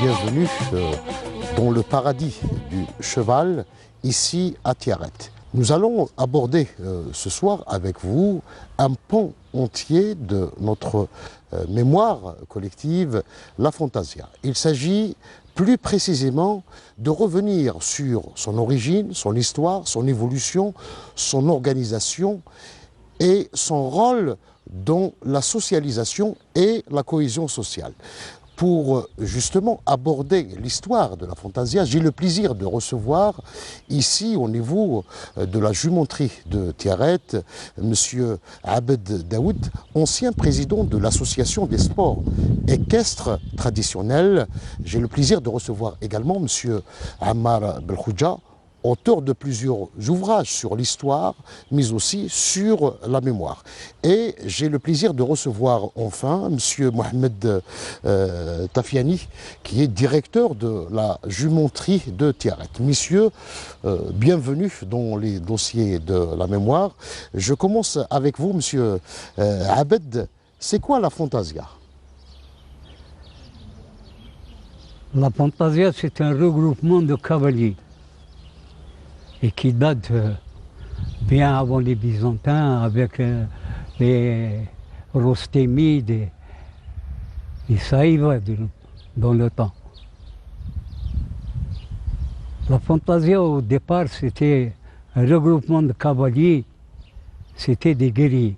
Bienvenue dans le paradis du cheval, ici à Tiaret. Nous allons aborder ce soir avec vous un pan entier de notre mémoire collective, la Fantasia. Il s'agit plus précisément de revenir sur son origine, son histoire, son évolution, son organisation et son rôle dans la socialisation et la cohésion sociale. Pour justement aborder l'histoire de la Fantasia, j'ai le plaisir de recevoir ici au niveau de la jumenterie de Tiaret, M. Abed Daoud, ancien président de l'association des sports équestres traditionnels. J'ai le plaisir de recevoir également M. Ammar Belkhouja, auteur de plusieurs ouvrages sur l'histoire, mais aussi sur la mémoire. Et j'ai le plaisir de recevoir enfin M. Mohamed Tafiani, qui est directeur de la jumenterie de Tiaret. Messieurs, bienvenue dans les dossiers de la mémoire. Je commence avec vous, M. Abed. C'est quoi la Fantasia? La Fantasia, c'est un regroupement de cavaliers et qui date bien avant les Byzantins, avec les Rostémides, et ça y va dans le temps. La Fantasia, au départ, c'était un regroupement de cavaliers, c'était des guerriers.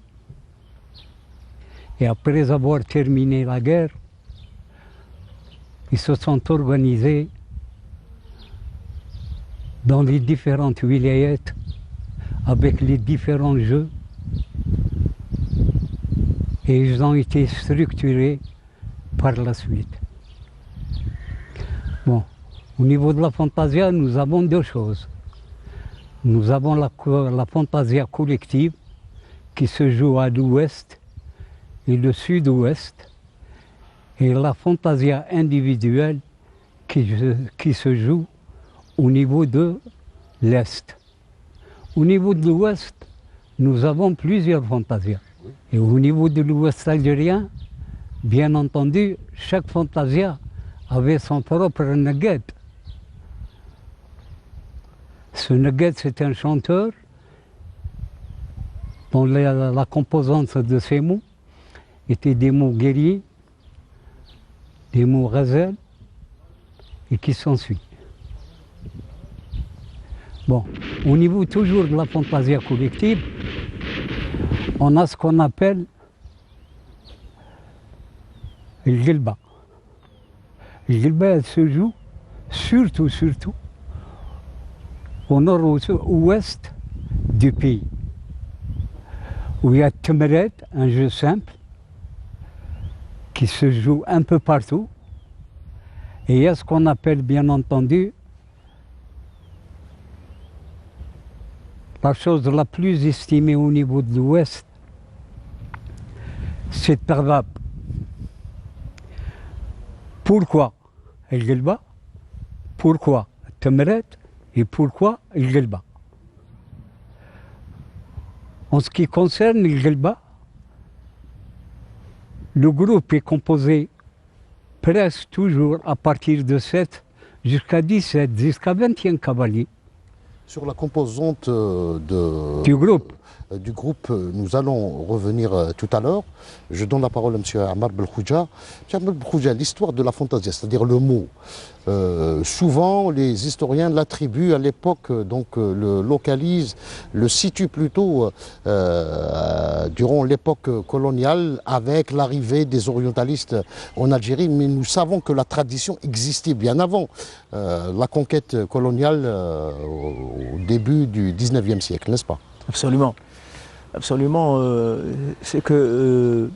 Et après avoir terminé la guerre, ils se sont organisés dans les différentes wilayettes, avec les différents jeux, et ils ont été structurés par la suite. Bon, au niveau de la Fantasia, nous avons deux choses. Nous avons la Fantasia collective, qui se joue à l'ouest et le sud-ouest, et la Fantasia individuelle, qui se joue au niveau de l'Est. Au niveau de l'Ouest, nous avons plusieurs Fantasias. Et au niveau de l'Ouest algérien, bien entendu, chaque Fantasia avait son propre Neguet. Ce Neguet, c'est un chanteur dont la composante de ces mots étaient des mots guerriers, des mots ghazal, et qui s'ensuit. Bon, au niveau toujours de la Fantasia collective, on a ce qu'on appelle le Gilba. Le Gilba, elle se joue surtout au nord-ouest du pays, où il y a Temeret, un jeu simple, qui se joue un peu partout, et il y a ce qu'on appelle bien entendu la chose la plus estimée au niveau de l'Ouest, c'est Tardab. Pourquoi El Gilba? Pourquoi Temeret? Et pourquoi El Gilba? En ce qui concerne El Gilba, le groupe est composé presque toujours à partir de 7 jusqu'à 17, jusqu'à 21 cavaliers. Sur la composante du groupe, nous allons revenir tout à l'heure. Je donne la parole à M. Ammar Belkhouja. M. Ammar Belkhouja, l'histoire de la Fantasia, c'est-à-dire le mot. Souvent, les historiens l'attribuent à l'époque, donc le localisent, le situent plutôt durant l'époque coloniale avec l'arrivée des orientalistes en Algérie, mais nous savons que la tradition existait bien avant la conquête coloniale au début du 19e siècle, n'est-ce pas? Absolument. Absolument. C'est que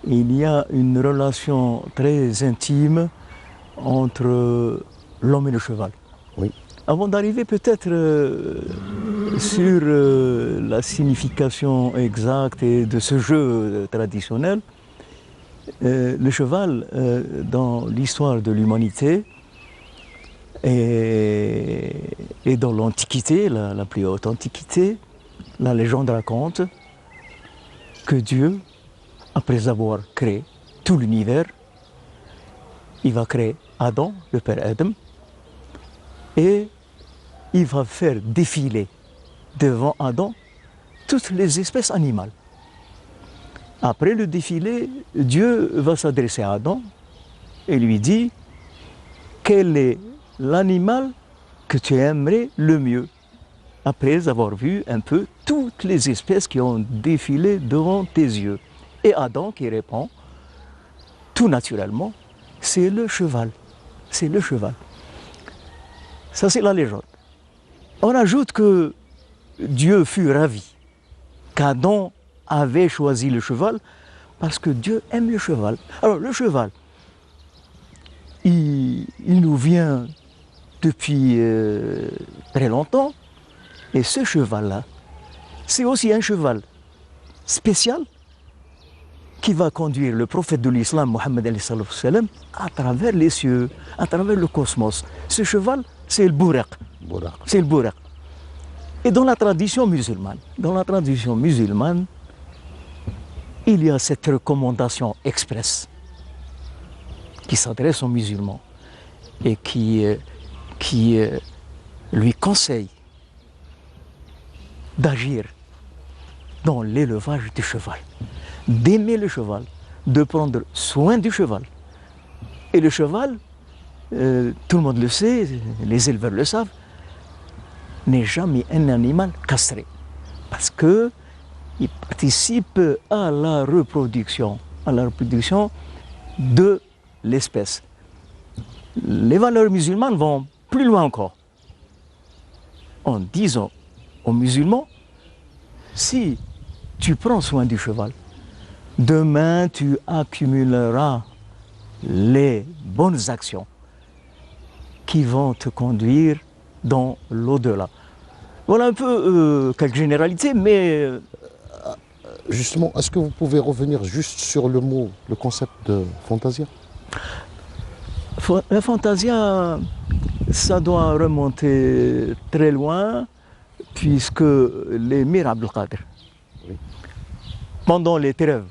il y a une relation très intime entre l'homme et le cheval. Oui. Avant d'arriver peut-être sur la signification exacte de ce jeu traditionnel, le cheval, dans l'histoire de l'humanité et dans l'Antiquité, la plus haute Antiquité, la légende raconte que Dieu, après avoir créé tout l'univers, il va créer Adam, le père Adam, et il va faire défiler devant Adam toutes les espèces animales. Après le défilé, Dieu va s'adresser à Adam et lui dit « Quel est l'animal que tu aimerais le mieux ?» après avoir vu un peu toutes les espèces qui ont défilé devant tes yeux. Et Adam qui répond, tout naturellement, c'est le cheval. C'est le cheval. Ça, c'est la légende. On ajoute que Dieu fut ravi qu'Adam avait choisi le cheval parce que Dieu aime le cheval. Alors, le cheval, il nous vient depuis très longtemps. Et ce cheval-là, c'est aussi un cheval spécial qui va conduire le prophète de l'islam, Mohammed à travers les cieux, à travers le cosmos. Ce cheval, c'est le bouraq. C'est le bouraq. Et dans la tradition musulmane, il y a cette recommandation expresse qui s'adresse aux musulmans et qui lui conseille d'agir dans l'élevage du cheval, d'aimer le cheval, de prendre soin du cheval. Et le cheval, tout le monde le sait, les éleveurs le savent, n'est jamais un animal castré, parce qu'il participe à la reproduction de l'espèce. Les valeurs musulmanes vont plus loin encore, en disant aux musulmans, si tu prends soin du cheval, demain tu accumuleras les bonnes actions qui vont te conduire dans l'au-delà. Voilà un peu quelques généralités, mais... Justement, est-ce que vous pouvez revenir juste sur le mot, le concept de fantasia? La fantasia, ça doit remonter très loin, puisque l'émir Abdel Qadir, pendant les trêves,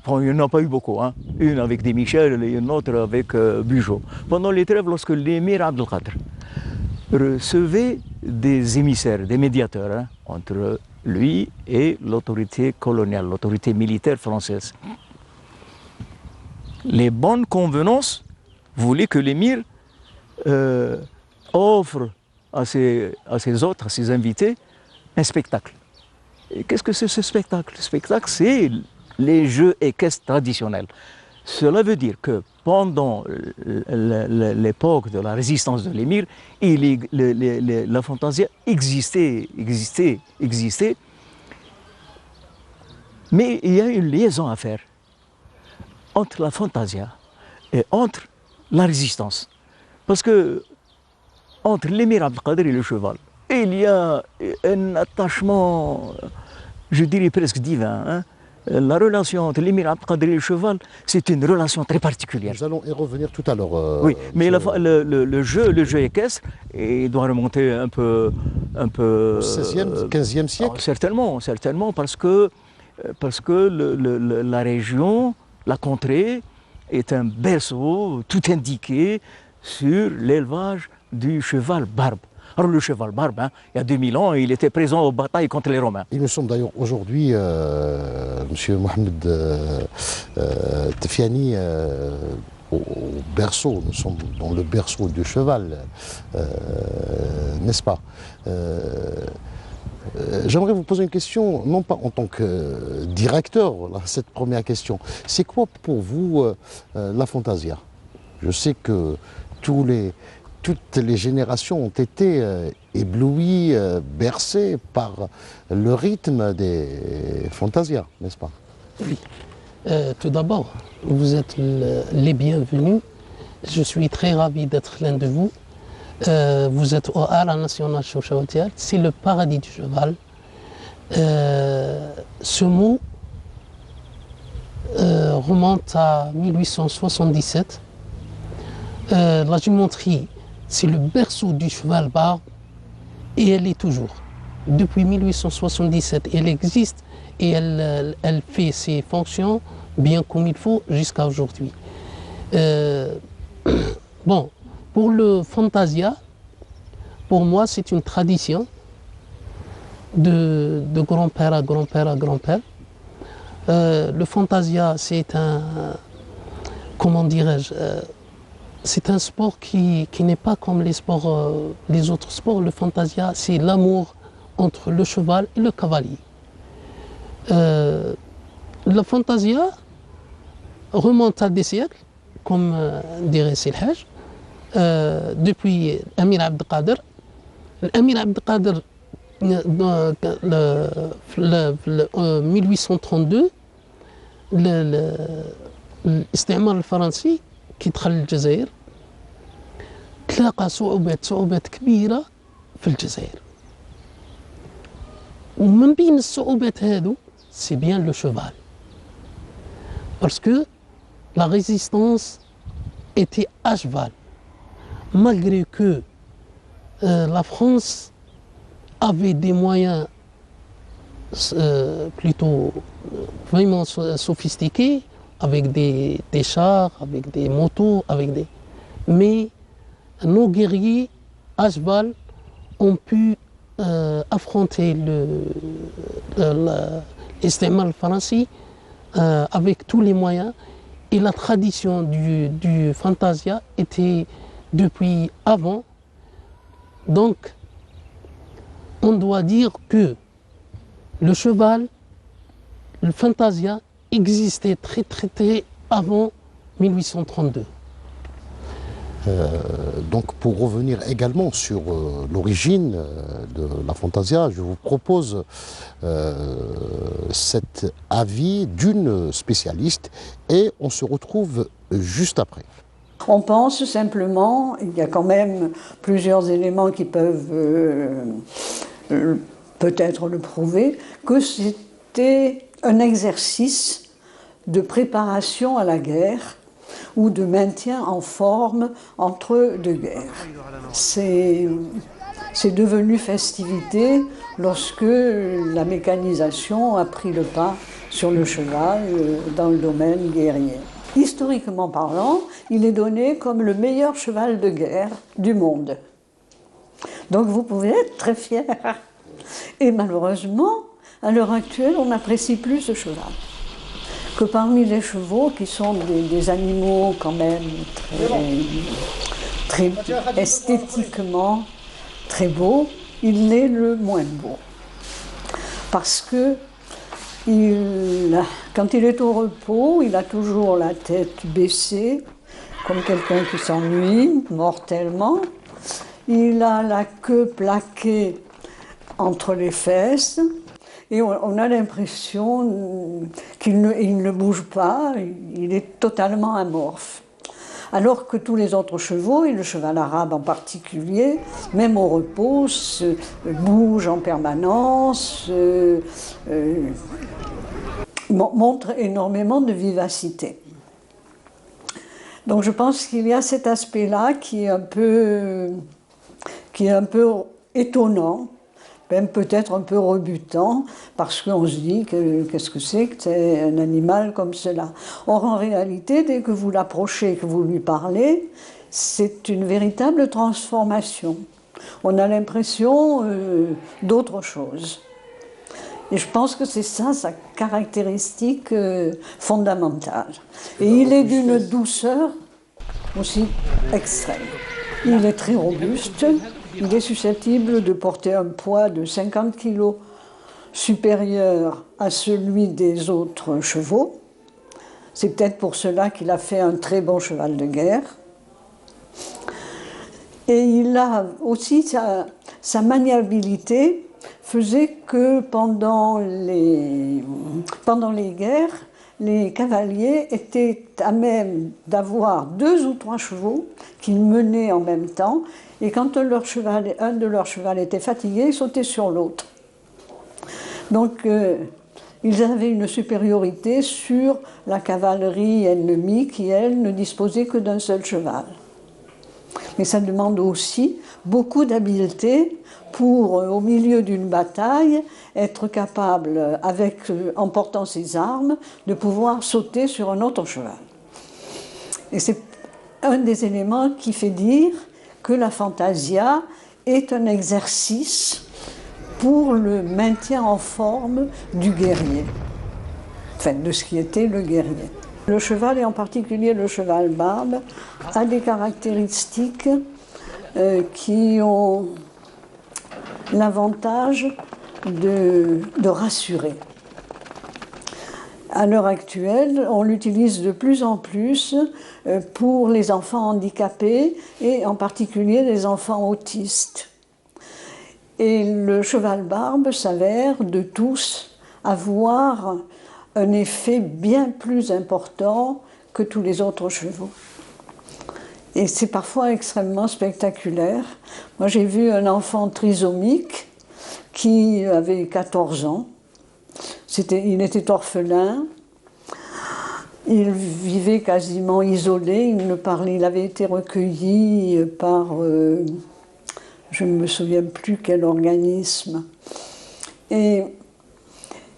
il n'y en a pas eu beaucoup, hein, une avec des Michel et une autre avec Bugeaud. Pendant les trêves, lorsque l'émir Abdel Qadir recevait des émissaires, des médiateurs, hein, entre lui et l'autorité coloniale, l'autorité militaire française, les bonnes convenances voulaient que l'émir offre à ses hôtes, à ses invités, un spectacle. Et qu'est-ce que c'est ce spectacle? Le spectacle, c'est les jeux équestres traditionnels. Cela veut dire que pendant l'époque de la résistance de l'émir, la fantasia existait. Mais il y a une liaison à faire entre la fantasia et entre la résistance. Parce que entre l'émir Abdelkader et le cheval, il y a un attachement, je dirais presque divin. Hein. La relation entre l'émir Abdelkader et le cheval, c'est une relation très particulière. Nous allons y revenir tout à l'heure. Oui, mais le jeu équestre, il doit remonter un peu au 16e, 15e siècle. Certainement, parce que la région, la contrée, est un berceau tout indiqué sur l'élevage du cheval barbe. Alors le cheval barbe, hein, il y a 2000 ans, il était présent aux batailles contre les Romains. Et nous sommes d'ailleurs aujourd'hui, Monsieur Mohamed Tefiani, au berceau, nous sommes dans le berceau du cheval, n'est-ce pas? J'aimerais vous poser une question, non pas en tant que directeur, là, cette première question. C'est quoi pour vous la fantasia? Je sais que toutes les générations ont été éblouies, bercées par le rythme des fantasias, n'est-ce pas? Oui. Tout d'abord, vous êtes les bienvenus. Je suis très ravi d'être l'un de vous. Vous êtes au Hala National Chouchouatiat, c'est le paradis du cheval. Ce mot remonte à 1877. La jumenterie, c'est le berceau du cheval barbe et elle est toujours. Depuis 1877, elle existe et elle fait ses fonctions bien comme il faut jusqu'à aujourd'hui. Bon, pour le fantasia, pour moi c'est une tradition de grand-père à grand-père à grand-père. Le fantasia c'est un, comment dirais-je, c'est un sport qui n'est pas comme les autres sports. Le fantasia c'est l'amour entre le cheval et le cavalier. Le fantasia remonte à des siècles, comme dirait Silhaj, depuis Amir Abdelkader. Amir Abdelkader, en 1832, الاستعمار الفرنسي كي دخل الجزائر تلاقى صعوبات كبيرة في الجزائر. ومن بين الصعوبات هذو c'est bien le cheval. Parce que la résistance était à cheval. Malgré que la France avait des moyens plutôt vraiment sophistiqués, avec des chars, avec des motos, mais nos guerriers à cheval ont pu affronter l'Isti'mar français avec tous les moyens. Et la tradition du fantasia était depuis avant. Donc, on doit dire que le cheval, le fantasia, existait très avant 1832. Donc pour revenir également sur l'origine de la fantasia, je vous propose cet avis d'une spécialiste et on se retrouve juste après. On pense simplement, il y a quand même plusieurs éléments qui peuvent peut-être le prouver, que c'était un exercice de préparation à la guerre ou de maintien en forme entre deux guerres. C'est devenu festivité lorsque la mécanisation a pris le pas sur le cheval dans le domaine guerrier. Historiquement parlant, il est donné comme le meilleur cheval de guerre du monde. Donc vous pouvez être très fiers. Et malheureusement, à l'heure actuelle, on n'apprécie plus ce cheval. Que parmi les chevaux, qui sont des animaux quand même très esthétiquement très beaux, il est le moins beau. Parce que quand il est au repos, il a toujours la tête baissée, comme quelqu'un qui s'ennuie mortellement. Il a la queue plaquée entre les fesses. Et on a l'impression qu'il ne bouge pas, il est totalement amorphe. Alors que tous les autres chevaux, et le cheval arabe en particulier, même au repos, bougent en permanence, montrent énormément de vivacité. Donc je pense qu'il y a cet aspect-là qui est un peu étonnant, même peut-être un peu rebutant, parce qu'on se dit qu'est-ce que c'est un animal comme cela. Or, en réalité, dès que vous l'approchez, que vous lui parlez, c'est une véritable transformation. On a l'impression d'autre chose. Et je pense que c'est ça, sa caractéristique fondamentale. Et il est d'une douceur aussi extrême. Il est très robuste. Il est susceptible de porter un poids de 50 kg supérieur à celui des autres chevaux. C'est peut-être pour cela qu'il a fait un très bon cheval de guerre. Et il a aussi sa maniabilité faisait que pendant les guerres, les cavaliers étaient à même d'avoir 2 ou 3 chevaux qu'ils menaient en même temps, et quand un de leurs chevaux était fatigué, ils sautaient sur l'autre. Donc ils avaient une supériorité sur la cavalerie ennemie qui, elle, ne disposait que d'un seul cheval. Mais ça demande aussi beaucoup d'habileté pour, au milieu d'une bataille, être capable, en portant ses armes, de pouvoir sauter sur un autre cheval. Et c'est un des éléments qui fait dire que la fantasia est un exercice pour le maintien en forme du guerrier, enfin de ce qui était le guerrier. Le cheval, et en particulier le cheval barbe, a des caractéristiques qui ont l'avantage de rassurer. À l'heure actuelle, on l'utilise de plus en plus pour les enfants handicapés et en particulier les enfants autistes. Et le cheval barbe s'avère de tous avoir un effet bien plus important que tous les autres chevaux. Et c'est parfois extrêmement spectaculaire. Moi, j'ai vu un enfant trisomique qui avait 14 ans. Il était orphelin. Il vivait quasiment isolé. Il avait été recueilli par, je ne me souviens plus quel organisme. Et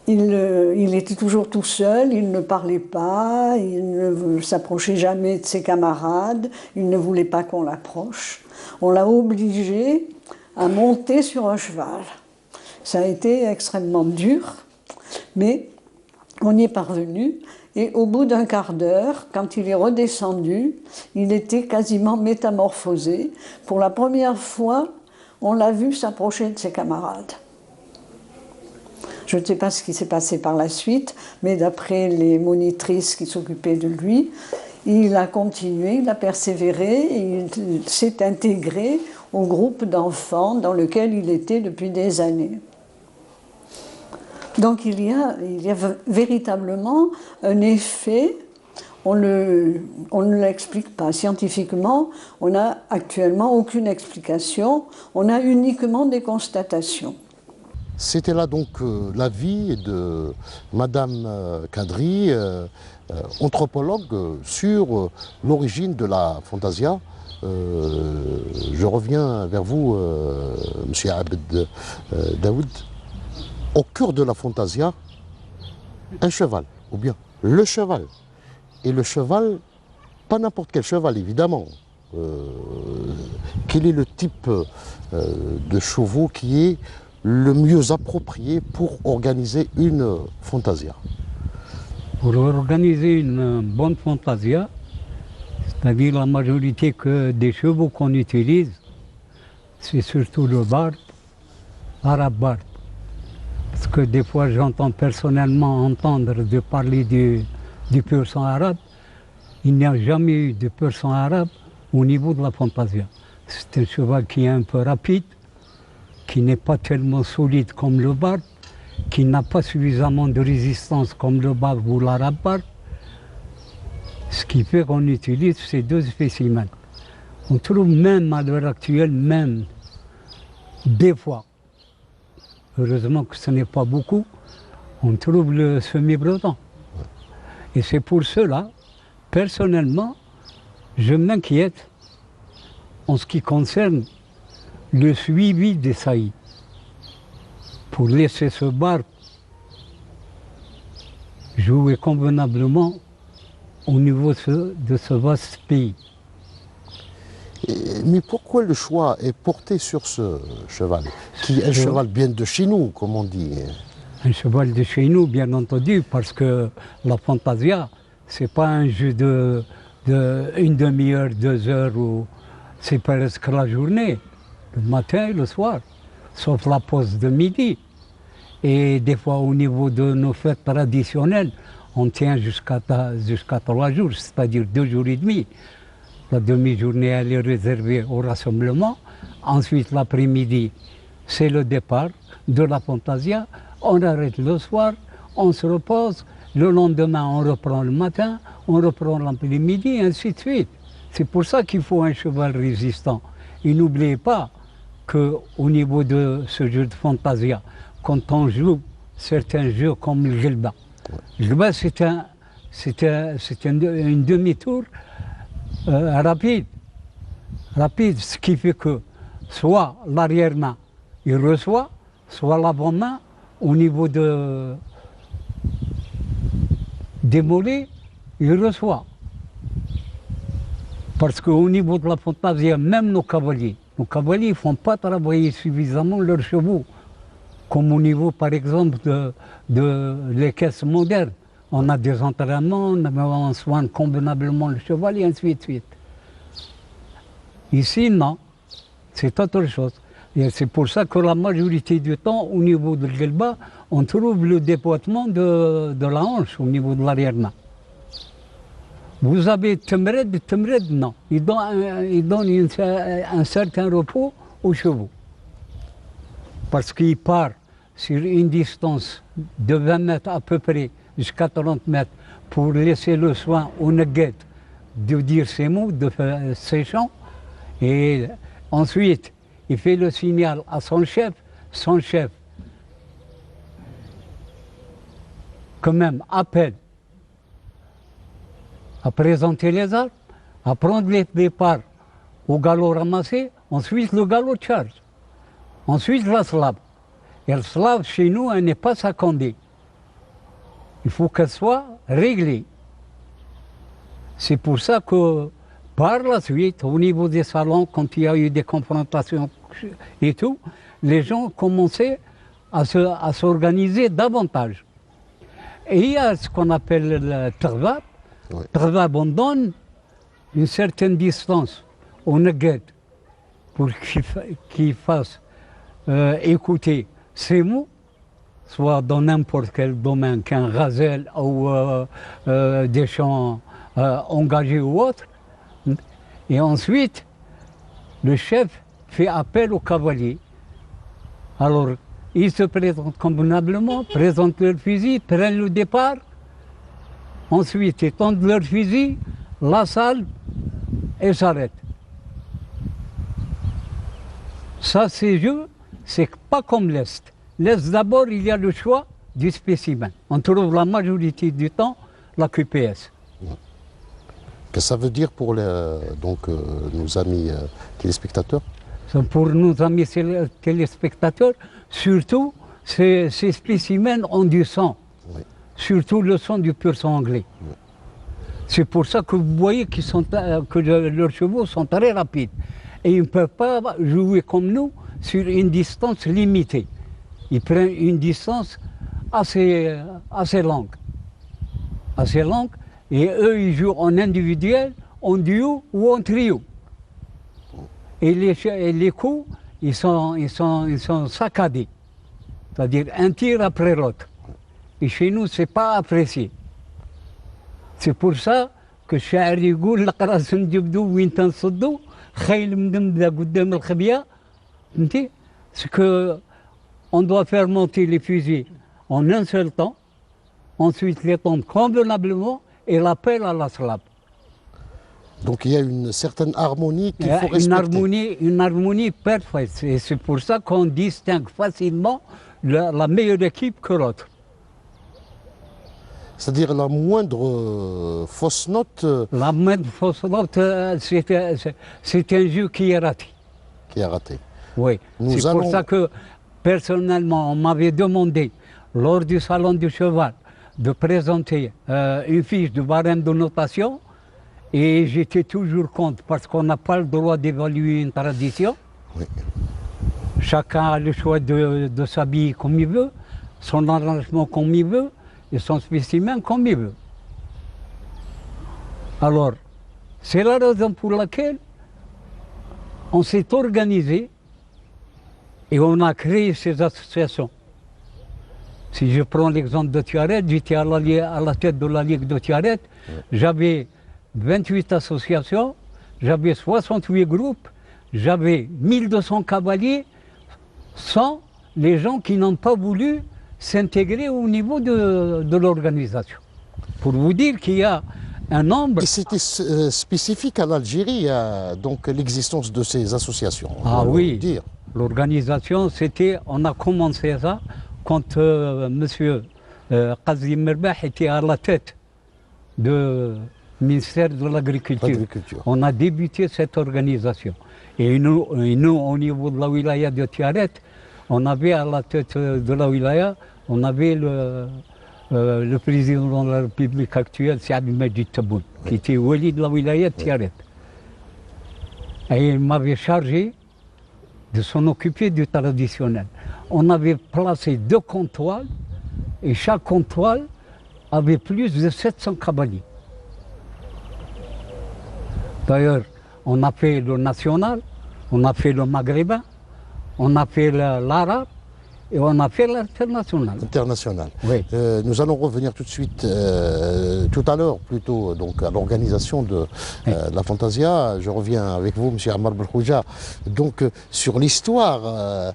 il était toujours tout seul, il ne parlait pas, il ne s'approchait jamais de ses camarades, il ne voulait pas qu'on l'approche. On l'a obligé à monter sur un cheval. Ça a été extrêmement dur, mais on y est parvenu. Et au bout d'un quart d'heure, quand il est redescendu, il était quasiment métamorphosé. Pour la première fois, on l'a vu s'approcher de ses camarades. Je ne sais pas ce qui s'est passé par la suite, mais d'après les monitrices qui s'occupaient de lui, il a continué, il a persévéré, et il s'est intégré au groupe d'enfants dans lequel il était depuis des années. Donc il y a véritablement un effet, on ne l'explique pas. Scientifiquement, on n'a actuellement aucune explication, on a uniquement des constatations. C'était là donc l'avis de Madame Kadri, anthropologue, sur l'origine de la fantasia. Je reviens vers vous, Monsieur Abd Daoud. Au cœur de la fantasia, un cheval, ou bien le cheval. Et le cheval, pas n'importe quel cheval évidemment. Quel est le type de chevaux qui est le mieux approprié pour organiser une fantasia? Pour organiser une bonne fantasia, c'est-à-dire la majorité des chevaux qu'on utilise, c'est surtout le barbe, arabe barbe. Parce que des fois j'entends personnellement entendre de parler du pur sang arabe. Il n'y a jamais eu de pur sang arabe au niveau de la fantasia. C'est un cheval qui est un peu rapide, qui n'est pas tellement solide comme le barbe, qui n'a pas suffisamment de résistance comme le barbe ou l'arabe barbe. Ce qui fait qu'on utilise ces deux spécimens. On trouve même à l'heure actuelle, même des fois, heureusement que ce n'est pas beaucoup, on trouve le semi-breton. Et c'est pour cela, personnellement, je m'inquiète en ce qui concerne le suivi des saillies. Pour laisser ce barbe jouer convenablement au niveau de ce vaste pays. Mais pourquoi le choix est porté sur ce cheval, qui est un cheval bien de chez nous, comme on dit? Un cheval de chez nous, bien entendu, parce que la fantasia, c'est pas un jeu de une demi-heure, 2 heures, c'est presque la journée, le matin et le soir, sauf la pause de midi. Et des fois, au niveau de nos fêtes traditionnelles, on tient jusqu'à 3 jours, c'est-à-dire 2 jours et demi. La demi-journée, elle est réservée au rassemblement. Ensuite, l'après-midi, c'est le départ de la fantasia. On arrête le soir, on se repose Le lendemain, on reprend le matin, on reprend l'après-midi, et ainsi de suite. C'est pour ça qu'il faut un cheval résistant. Et n'oubliez pas qu'au niveau de ce jeu de fantasia, quand on joue certains jeux comme le Gelba, c'est une demi-tour rapide, ce qui fait que soit l'arrière-main, il reçoit, soit l'avant-main, au niveau des mollets, il reçoit. Parce qu'au niveau de la fantasia, même nos cavaliers ne font pas travailler suffisamment leurs chevaux, comme au niveau, par exemple, de l'équestre moderne. On a des entraînements, on soigne convenablement le cheval et ainsi de suite. Ici, non, c'est autre chose. Et c'est pour ça que la majorité du temps, au niveau de Gelba, on trouve le dépoitement de la hanche au niveau de l'arrière-main. Vous avez Temred, non. Il donne un certain repos aux chevaux. Parce qu'il part sur une distance de 20 mètres à peu près, jusqu'à 30 mètres, pour laisser le soin au nugget de dire ses mots, de faire ses chants. Et ensuite, il fait le signal à son chef quand même appelle à présenter les armes, à prendre les départs au galop ramassé, ensuite le galop de charge, ensuite la slave. Et la slave, chez nous, elle n'est pas secondée. Il faut qu'elle soit réglée. C'est pour ça que, par la suite, au niveau des salons, quand il y a eu des confrontations et tout, les gens commençaient à s'organiser davantage. Et il y a ce qu'on appelle le tervab. Oui. Tervab, on donne une certaine distance au nugget pour qu'il fasse écouter ses mots, soit dans n'importe quel domaine, qu'un gazelle ou des chants engagés ou autres. Et ensuite, le chef fait appel aux cavaliers. Alors, ils se présentent convenablement, présentent leur fusil, prennent le départ. Ensuite, ils tendent leur fusil, la salle, et s'arrêtent. Ça, ces jeux, c'est pas comme l'Est. L'Est, d'abord, il y a le choix du spécimen. On trouve la majorité du temps la QPS. Qu'est-ce que ça veut dire pour nos amis téléspectateurs? Pour nos amis téléspectateurs, surtout, ces spécimens ont du sang. Oui. Surtout le sang du pur sang anglais. Oui. C'est pour ça que vous voyez que leurs chevaux sont très rapides. Et ils ne peuvent pas jouer comme nous sur une distance limitée. Ils prennent une distance assez longue. Et eux, ils jouent en individuel, en duo ou en trio. Et les coups, ils sont saccadés. C'est-à-dire un tir après l'autre. Et chez nous, ce n'est pas apprécié. C'est pour ça que الشاعر يقول القراص نجبدو وين تنصدو خيل مدمدة قدام الخبية. C'est qu'on doit faire monter les fusils en un seul temps, ensuite les tendre convenablement et l'appel à la slab. Donc il y a une certaine harmonie qu'il faut respecter. Une harmonie parfaite. Et c'est pour ça qu'on distingue facilement la meilleure équipe que l'autre. C'est-à-dire la moindre fausse note La moindre fausse note, c'est un jeu qui est raté. qui est raté. Oui, c'est pour ça que personnellement, on m'avait demandé, lors du salon du cheval, de présenter une fiche de barème de notation. Et j'étais toujours contre, parce qu'on n'a pas le droit d'évaluer une tradition. Oui. Chacun a le choix de s'habiller comme il veut, son arrangement comme il veut, et son spécimen comme il veut. Alors, c'est la raison pour laquelle on s'est organisé et on a créé ces associations. Si je prends l'exemple de Tiaret, j'étais à la tête de la Ligue de Tiaret, j'avais 28 associations, j'avais 68 groupes, j'avais 1200 cavaliers, sans les gens qui n'ont pas voulu s'intégrer au niveau de l'organisation. pour vous dire qu'il y a un nombre... Et c'était spécifique à l'Algérie, donc l'existence de ces associations. Ah oui, dire. L'organisation, on a commencé ça quand monsieur Qazi Merbah était à la tête du ministère de l'Agriculture. On a débuté cette organisation. Et nous, au niveau de la wilaya de Tiaret, on avait à la tête de la wilaya, on avait le président de la République actuelle, Saad Majid Tebboune, qui était wali de la wilaya de Tiaret. Et il m'avait chargé de s'en occuper du traditionnel. On avait placé 2 comptoirs et chaque comptoir avait plus de 700 cavaliers. D'ailleurs, on a fait le national, on a fait le maghrébin, on a fait l'arabe et on a fait l'international. International. Oui. Nous allons revenir tout de suite, tout à l'heure plutôt, donc à l'organisation de la Fantasia. Je reviens avec vous, M. Ammar Belkhouja, donc sur l'histoire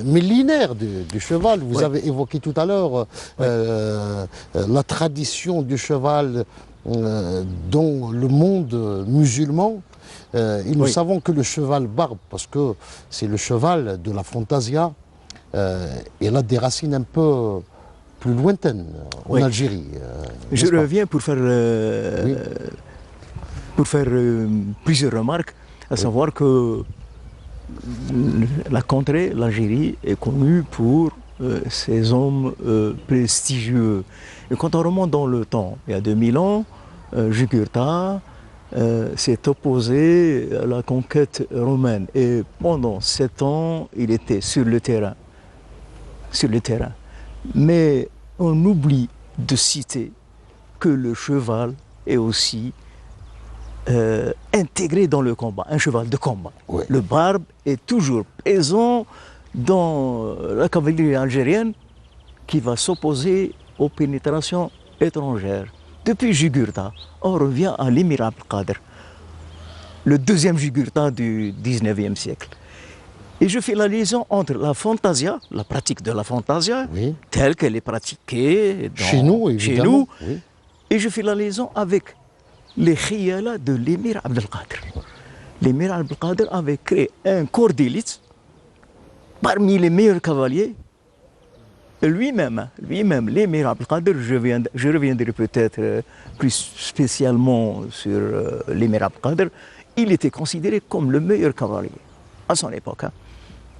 millénaire du cheval. Vous avez évoqué tout à l'heure la tradition du cheval dans le monde musulman. Et nous savons que le cheval barbe, parce que c'est le cheval de la Fantasia, il a des racines un peu plus lointaines en Algérie. Je reviens pour faire, plusieurs remarques, à savoir que la contrée, l'Algérie, est connue pour ses hommes prestigieux. Et quand on remonte dans le temps, il y a 2000 ans, Jugurtha s'est opposé à la conquête romaine. Et pendant 7 ans, il était sur le terrain. Mais on oublie de citer que le cheval est aussi intégré dans le combat, un cheval de combat. Oui. Le barbe est toujours présent dans la cavalerie algérienne qui va s'opposer aux pénétrations étrangères. Depuis Jugurtha, on revient à l'émir Abdelkader, le 2e Jugurtha du 19e siècle. Et je fais la liaison entre la fantasia, la pratique de la fantasia, telle qu'elle est pratiquée chez nous, évidemment. Et je fais la liaison avec les khiyala de l'émir Abdelkader. L'émir Abdelkader avait créé un corps d'élite parmi les meilleurs cavaliers. Lui-même, l'émir Abdelkader, je reviendrai peut-être plus spécialement sur l'émir Abdelkader, il était considéré comme le meilleur cavalier à son époque.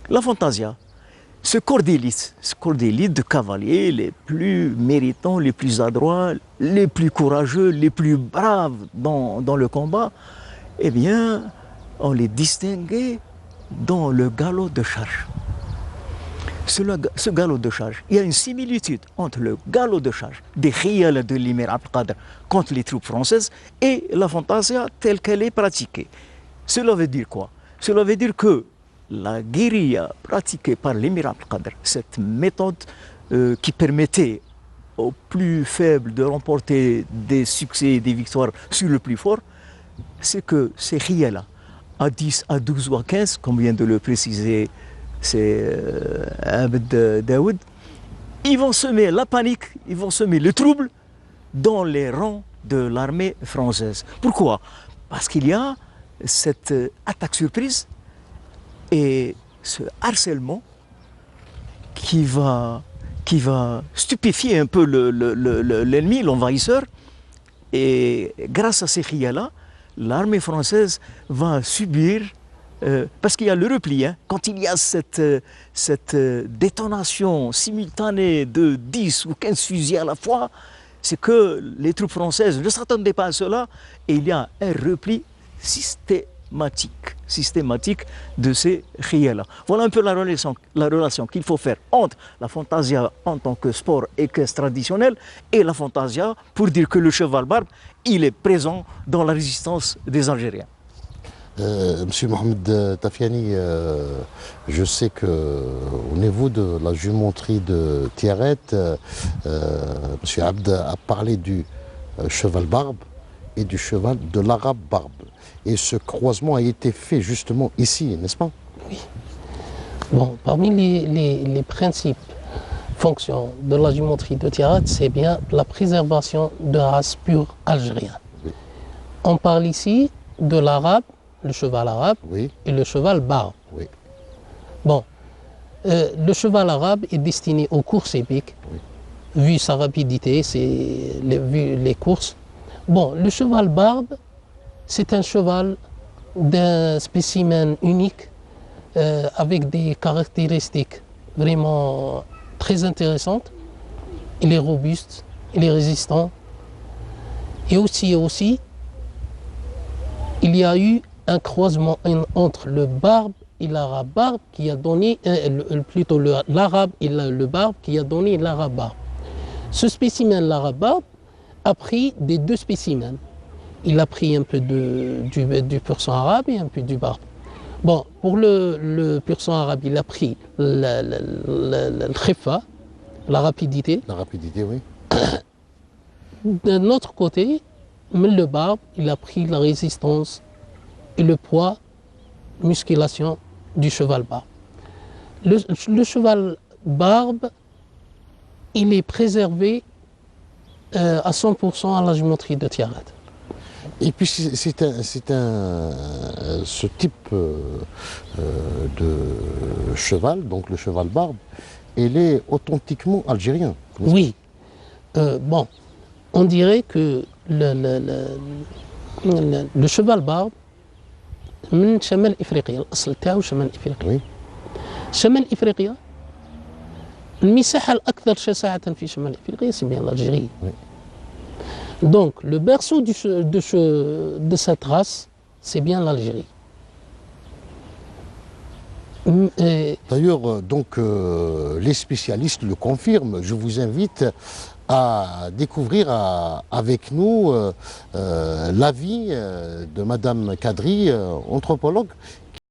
La Fantasia, ce corps d'élite de cavaliers les plus méritants, les plus adroits, les plus courageux, les plus braves dans le combat, eh bien, on les distinguait dans le galop de charge. Ce galop de charge, il y a une similitude entre le galop de charge des khiyala de l'émir Abdelkader contre les troupes françaises et la Fantasia telle qu'elle est pratiquée. Cela veut dire quoi? Cela veut dire que la guérilla pratiquée par l'émir Abdelkader, cette méthode qui permettait aux plus faibles de remporter des succès et des victoires sur le plus fort, c'est que ces khiyala, à 10, à 12 ou à 15, comme vient de le préciser c'est Abd Daoud, ils vont semer la panique, ils vont semer le trouble dans les rangs de l'armée française. Pourquoi? Parce qu'il y a cette attaque surprise et ce harcèlement qui va stupéfier un peu l'ennemi, l'envahisseur. Et grâce à ces khiyala, l'armée française va subir, parce qu'il y a le repli, quand il y a cette détonation simultanée de 10 ou 15 fusils à la fois, c'est que les troupes françaises ne s'attendaient pas à cela et il y a un repli systématique de ces khiyala. Voilà un peu la relation qu'il faut faire entre la fantasia en tant que sport équestre traditionnel et la fantasia pour dire que le cheval barbe, il est présent dans la résistance des Algériens. Monsieur Mohamed Tafiani, je sais qu'au niveau de la jumenterie de Tiaret, Monsieur Abd a parlé du cheval barbe et du cheval de l'arabe barbe. Et ce croisement a été fait justement ici, n'est-ce pas? Oui. Bon, parmi les principes fonction de la géométrie de Tiaret, c'est bien la préservation de la race pure algérienne. Oui. On parle ici de l'arabe, le cheval arabe, Oui, et le cheval barbe. oui, Bon, le cheval arabe est destiné aux courses épiques, Oui. vu sa rapidité, vu les courses. Bon, le cheval barbe, c'est un cheval d'un spécimen unique, avec des caractéristiques vraiment très intéressantes. Il est robuste, il est résistant. Et aussi, il y a eu un croisement entre le barbe et l'arabe barbe qui a donné, plutôt l'arabe et le barbe qui a donné l'arabe barbe. Ce spécimen, l'arabe barbe, a pris des deux spécimens. Il a pris un peu du pur sang arabe et un peu du barbe. Bon, pour le pur sang arabe, il a pris le khifa, la rapidité. la rapidité, oui. D'un autre côté, le barbe, il a pris la résistance et le poids, musculation du cheval barbe. Le cheval barbe, il est préservé à 100% à la géométrie de Tiaret. Et puis ce type de cheval, donc le cheval barbe, il est authentiquement algérien. Oui. Bon, on dirait que le cheval barbe, من شمال افريقيا، الاصل تاعو شمال افريقيا. Oui, شمال افريقيا المساحه الاكثر شساعه في شمال افريقيا c'est bien l'Algérie. Oui. Donc le berceau de cette race, c'est bien l'Algérie. D'ailleurs, les spécialistes le confirment. Je vous invite à découvrir avec nous l'avis de Madame Kadri, anthropologue,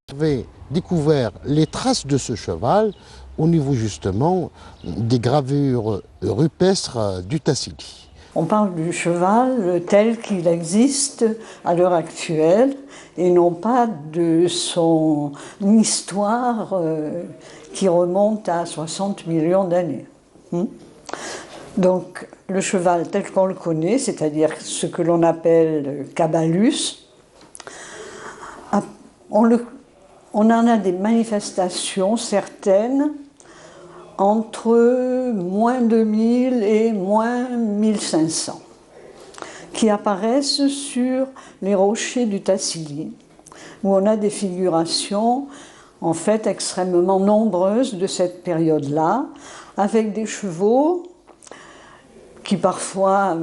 qui avait découvert les traces de ce cheval au niveau justement des gravures rupestres du Tassili. On parle du cheval tel qu'il existe à l'heure actuelle et non pas de son histoire qui remonte à 60 millions d'années. Donc le cheval tel qu'on le connaît, c'est-à-dire ce que l'on appelle cabalus, on en a des manifestations certaines entre moins 2000 et moins 1500, qui apparaissent sur les rochers du Tassili, où on a des figurations en fait extrêmement nombreuses de cette période-là, avec des chevaux qui parfois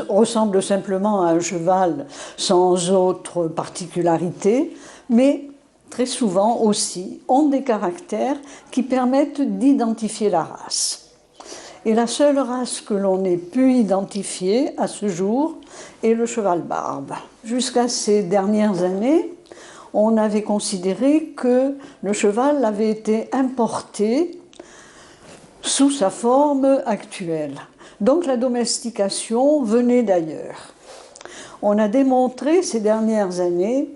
ressemblent simplement à un cheval sans autre particularité, mais très souvent aussi ont des caractères qui permettent d'identifier la race. Et la seule race que l'on ait pu identifier à ce jour est le cheval barbe. Jusqu'à ces dernières années, on avait considéré que le cheval avait été importé sous sa forme actuelle. Donc la domestication venait d'ailleurs. On a démontré ces dernières années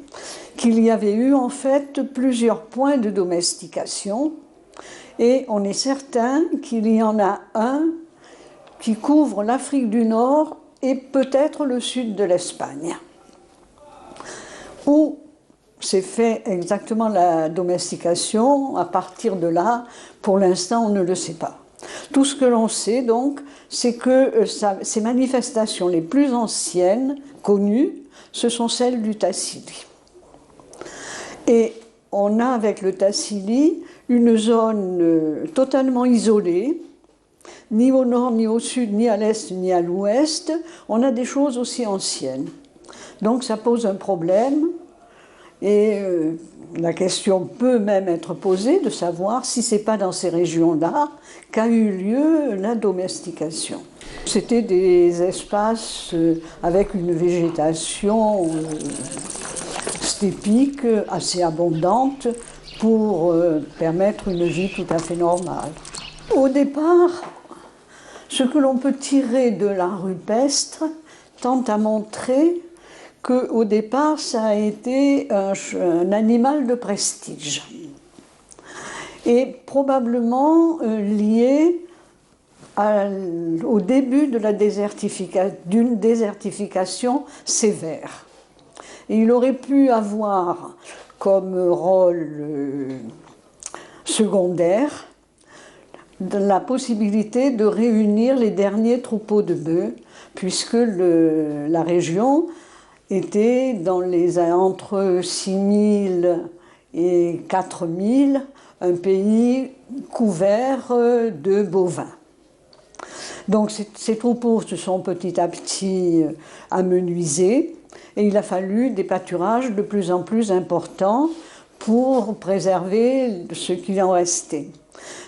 qu'il y avait eu en fait plusieurs points de domestication et on est certain qu'il y en a un qui couvre l'Afrique du Nord et peut-être le sud de l'Espagne, où s'est fait exactement la domestication. À partir de là, pour l'instant, on ne le sait pas. Tout ce que l'on sait donc, c'est que ces manifestations les plus anciennes, connues, ce sont celles du Tassili. Et on a avec le Tassili une zone totalement isolée, ni au nord, ni au sud, ni à l'est, ni à l'ouest. On a des choses aussi anciennes. Donc ça pose un problème et la question peut même être posée de savoir si ce n'est pas dans ces régions-là qu'a eu lieu la domestication. C'était des espaces avec une végétation stépique assez abondante pour permettre une vie tout à fait normale. Au départ, ce que l'on peut tirer de l'art rupestre tend à montrer qu'au départ, ça a été un animal de prestige. est probablement lié au début de d'une désertification sévère. Et il aurait pu avoir comme rôle secondaire la possibilité de réunir les derniers troupeaux de bœufs, puisque la région était entre 6 000 et 4 000 un pays couvert de bovins. Donc ces troupeaux se sont petit à petit amenuisés et il a fallu des pâturages de plus en plus importants pour préserver ce qui en restait.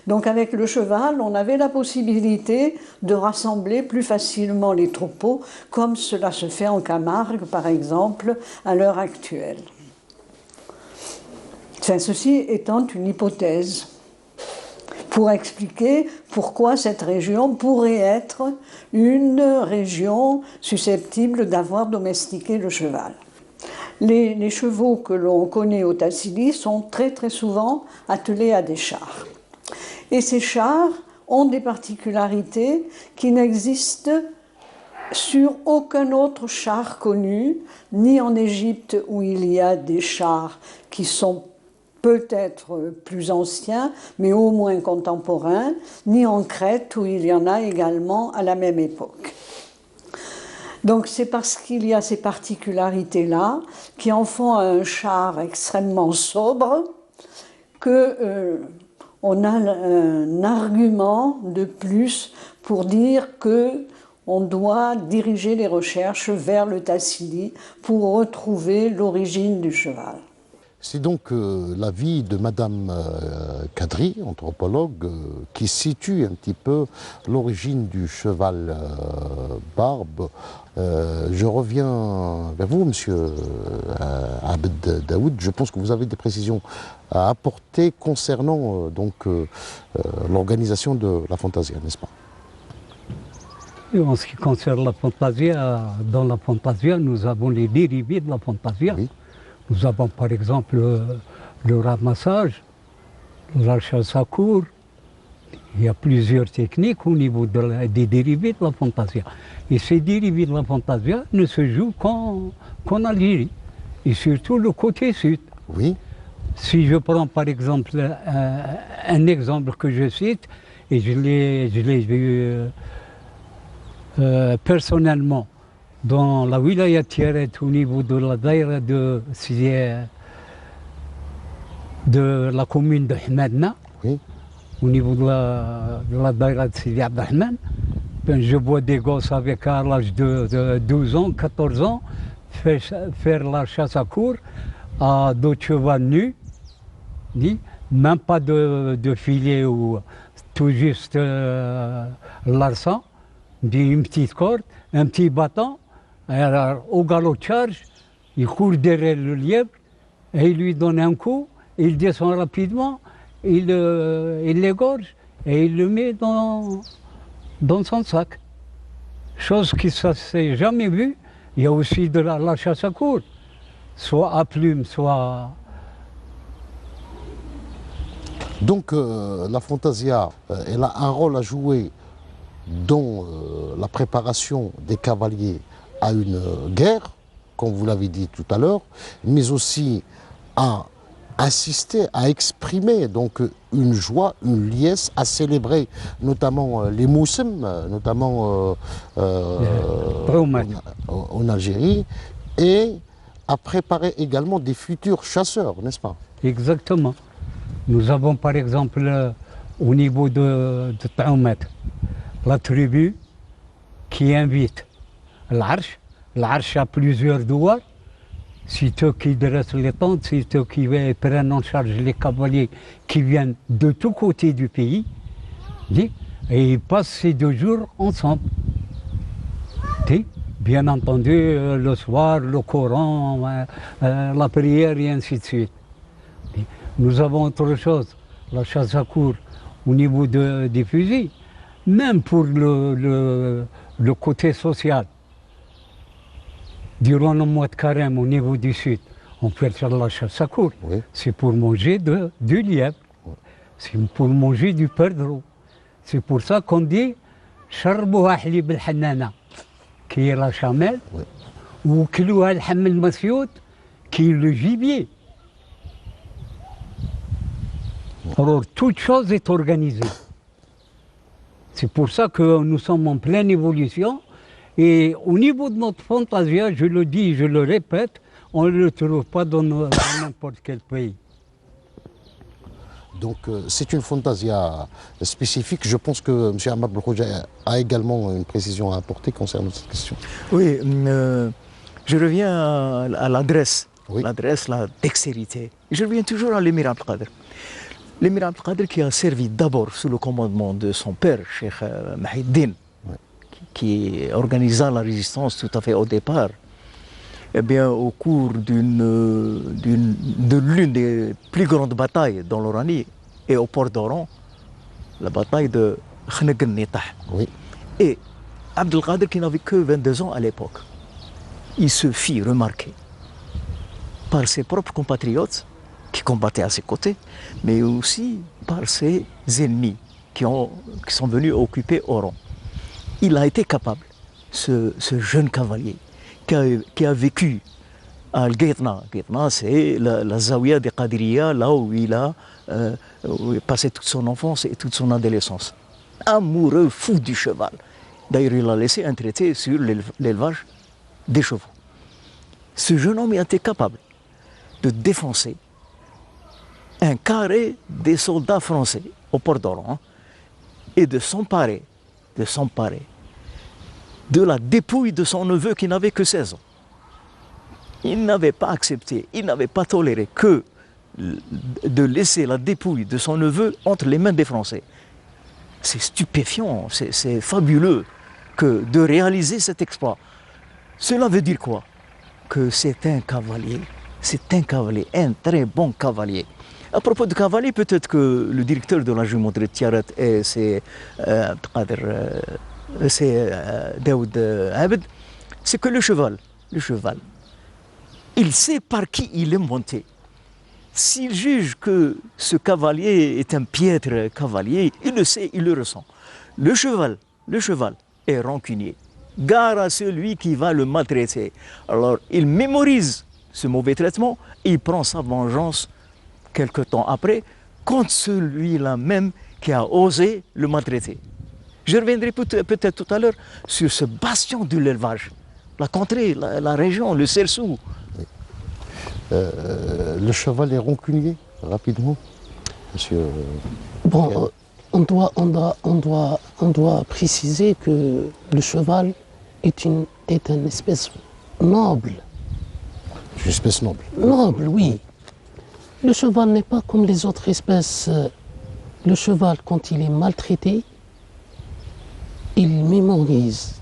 Donc avec le cheval, on avait la possibilité de rassembler plus facilement les troupeaux, comme cela se fait en Camargue, par exemple, à l'heure actuelle. Enfin, ceci étant une hypothèse pour expliquer pourquoi cette région pourrait être une région susceptible d'avoir domestiqué le cheval. Les chevaux que l'on connaît au Tassili sont très souvent attelés à des chars. Et ces chars ont des particularités qui n'existent sur aucun autre char connu, ni en Égypte où il y a des chars qui sont peut-être plus anciens, mais au moins contemporains, ni en Crète où il y en a également à la même époque. Donc c'est parce qu'il y a ces particularités-là qui en font un char extrêmement sobre que on a un argument de plus pour dire que on doit diriger les recherches vers le Tassili pour retrouver l'origine du cheval. C'est donc l'avis de Madame Kadri, anthropologue, qui situe un petit peu l'origine du cheval barbe. Je reviens vers vous, Monsieur Abd Daoud. Je pense que vous avez des précisions à apporter concernant l'organisation de la Fantasia, n'est-ce pas? Et en ce qui concerne la Fantasia, dans la Fantasia, nous avons les dérivés de la Fantasia. Oui. Nous avons par exemple le ramassage, la chasse à court. Il y a plusieurs techniques au niveau des dérivés de la Fantasia. Et ces dérivés de la Fantasia ne se jouent qu'en Algérie, et surtout le côté sud. Oui. Si je prends par exemple un exemple que je cite, et je l'ai vu personnellement, dans la wilaya Tiaret, au niveau de la daïra de la commune de Hmadna, oui. Au niveau de la daïra de Sidi Abdelrahman, ben, je vois des gosses avec à l'âge de 12 ans, 14 ans, faire la chasse à court à dos de cheval nus, même pas de filet ou tout juste l'arçon, une petite corde, un petit bâton. Alors, au galop de charge, il court derrière le lièvre et il lui donne un coup, il descend rapidement, il l'égorge et il le met dans son sac. Chose qui ne s'est jamais vue. Il y a aussi de la chasse à court, soit à plume, soit... Donc la Fantasia, elle a un rôle à jouer dans la préparation des cavaliers à une guerre, comme vous l'avez dit tout à l'heure, mais aussi à assister, à exprimer donc une joie, une liesse, à célébrer notamment les moussim, notamment en Algérie, et à préparer également des futurs chasseurs, n'est-ce pas? Exactement. Nous avons par exemple au niveau de Taoumet, la tribu qui invite l'Arche. L'Arche a plusieurs douars. C'est eux qui dressent les tentes, c'est eux qui prennent en charge les cavaliers qui viennent de tous côtés du pays. Et ils passent ces 2 jours ensemble. Bien entendu, le soir, le Coran, la prière et ainsi de suite. Nous avons autre chose, la chasse à court au niveau des fusils, même pour le côté social. Durant le mois de carême au niveau du sud, on peut faire la chasse à court. Oui. C'est pour manger du lièvre. Oui. c'est pour manger du perdreau. C'est pour ça qu'on dit شربوها حليب الحنانة qui est la chamelle, ou كلوها الحم المسيوط qui est le gibier. Alors toute chose est organisée. C'est pour ça que nous sommes en pleine évolution. Et au niveau de notre fantasia, je le dis, je le répète, on ne le trouve pas dans n'importe quel pays. Donc c'est une fantasia spécifique. Je pense que M. Ahmad Belkhodja a également une précision à apporter concernant cette question. Oui, je reviens à l'adresse, Oui. l'adresse, la dextérité. Je reviens toujours à l'émir Abdelkader. L'émir Abdelkader qui a servi d'abord sous le commandement de son père, Cheikh Mahiddin, qui organisa la résistance tout à fait au départ. Eh bien, au cours de l'une des plus grandes batailles dans l'Oranie et au port d'Oran, la bataille de Khneg-en-Nitah. Oui. Et Abdelkader, qui n'avait que 22 ans à l'époque, il se fit remarquer par ses propres compatriotes qui combattaient à ses côtés, mais aussi par ses ennemis qui sont venus occuper Oran. Il a été capable, ce jeune cavalier, qui a vécu à Al-Gaitna. Gaitna, c'est la Zawiya des Qadiriya, là où il a passé toute son enfance et toute son adolescence. Amoureux, fou du cheval. D'ailleurs, il a laissé un traité sur l'élevage des chevaux. Ce jeune homme a été capable de défoncer un carré des soldats français au port d'Oran et de s'emparer de la dépouille de son neveu qui n'avait que 16 ans. Il n'avait pas accepté, il n'avait pas toléré que de laisser la dépouille de son neveu entre les mains des Français. C'est stupéfiant, c'est fabuleux que de réaliser cet exploit. Cela veut dire quoi? Que c'est un cavalier, un très bon cavalier. À propos de cavalier, peut-être que le directeur de la jumenterie de Tiaret, c'est Daoud Abed, c'est que le cheval, il sait par qui il est monté. S'il juge que ce cavalier est un piètre cavalier, il le sait, il le ressent. Le cheval est rancunier. Gare à celui qui va le maltraiter. Alors il mémorise ce mauvais traitement et il prend sa vengeance quelque temps après contre celui-là même qui a osé le maltraiter. Je reviendrai peut-être tout à l'heure sur ce bastion de l'élevage, la contrée, la région, le Sersou. Le cheval est rancunier, rapidement, monsieur. Bon, on doit préciser que le cheval est une espèce noble. Une espèce noble. Noble, oui. Le cheval n'est pas comme les autres espèces. Le cheval, quand il est maltraité, il mémorise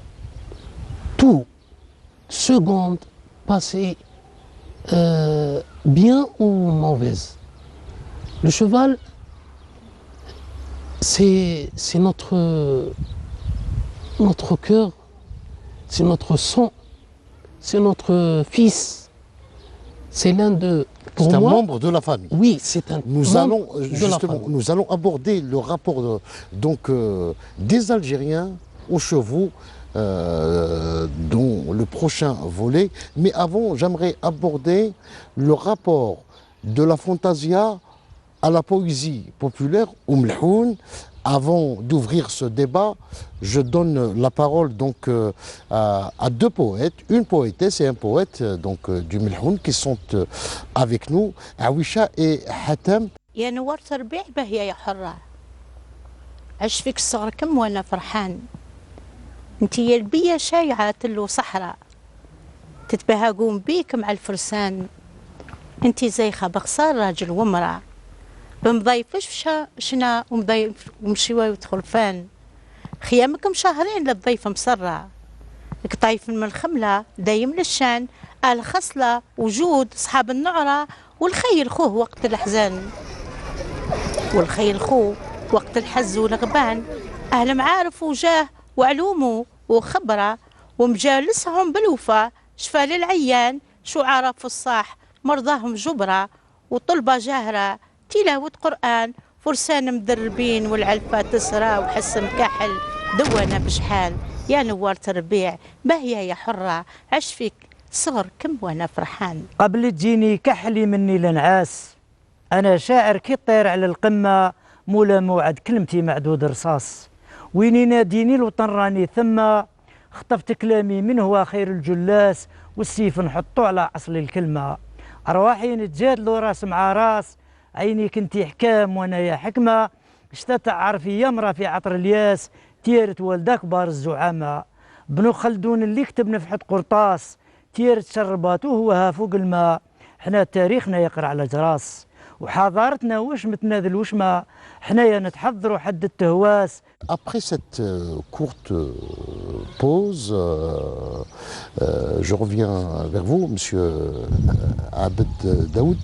tout, seconde passée, bien ou mauvaise. Le cheval, c'est notre cœur, c'est notre sang, c'est notre fils. C'est l'un de... C'est un membre de la famille. Oui, c'est un membre de la famille. Nous allons aborder le rapport des Algériens aux chevaux dans le prochain volet. Mais avant, j'aimerais aborder le rapport de la fantasia à la poésie populaire, Mlhoun. Avant d'ouvrir ce débat, je donne la parole à deux poètes, une poétesse et un poète du Mlhoun qui sont avec nous, Awisha et Hatem. يا نورت ربيع بهية يا حرة عش فيك الصغر كم وانا فرحان انتي يا البية شايعة تلو صحراء تتبهى قوم بيك مع الفرسان انتي زيخة بخسار راجل ومرأة بمضيفش شنا ومضيف ومشيوي وتخلفان خيامكم شهرين للضيف مسرة قطايف من الخملة دايم للشان آل خصلة وجود أصحاب النعرة والخيل خوه وقت الأحزان والخيل خوه وقت الحز والغبان أهل معارف وجاه وعلومه وخبرة ومجالسهم بالوفا شفا للعيان شعراء فصاح مرضاهم جبرة وطلبة جاهرة تلاوة قرآن فرسان مدربين والعلفة تسرى وحسن كحل دونا بشحال يا نوار تربيع باهية يا حرة عش فيك صغر كم وانا فرحان. قبل تجيني كحلي مني لنعاس أنا شاعر كي طير على القمة مولا موعد كلمتي معدود رصاص وين يناديني الوطن راني ثم خطفت كلامي من هو خير الجلاس والسيف نحطو على أصل الكلمة أرواحي نتجادلوا راس مع راس عيني كنتي حكام وانا يا حكمة شتا تعرفي يمرة في عطر الياس تيرت والدك كبار الزعامة بنو خلدون اللي كتب نفحت قرطاس تيرت شربات وهو فوق الماء حنا تاريخنا يقرأ على جراس وحضارتنا واش متناذل واش ما حنايا نتحضروا حد التهواس. Après cette courte pause, je reviens vers vous, Monsieur Abed Daoud.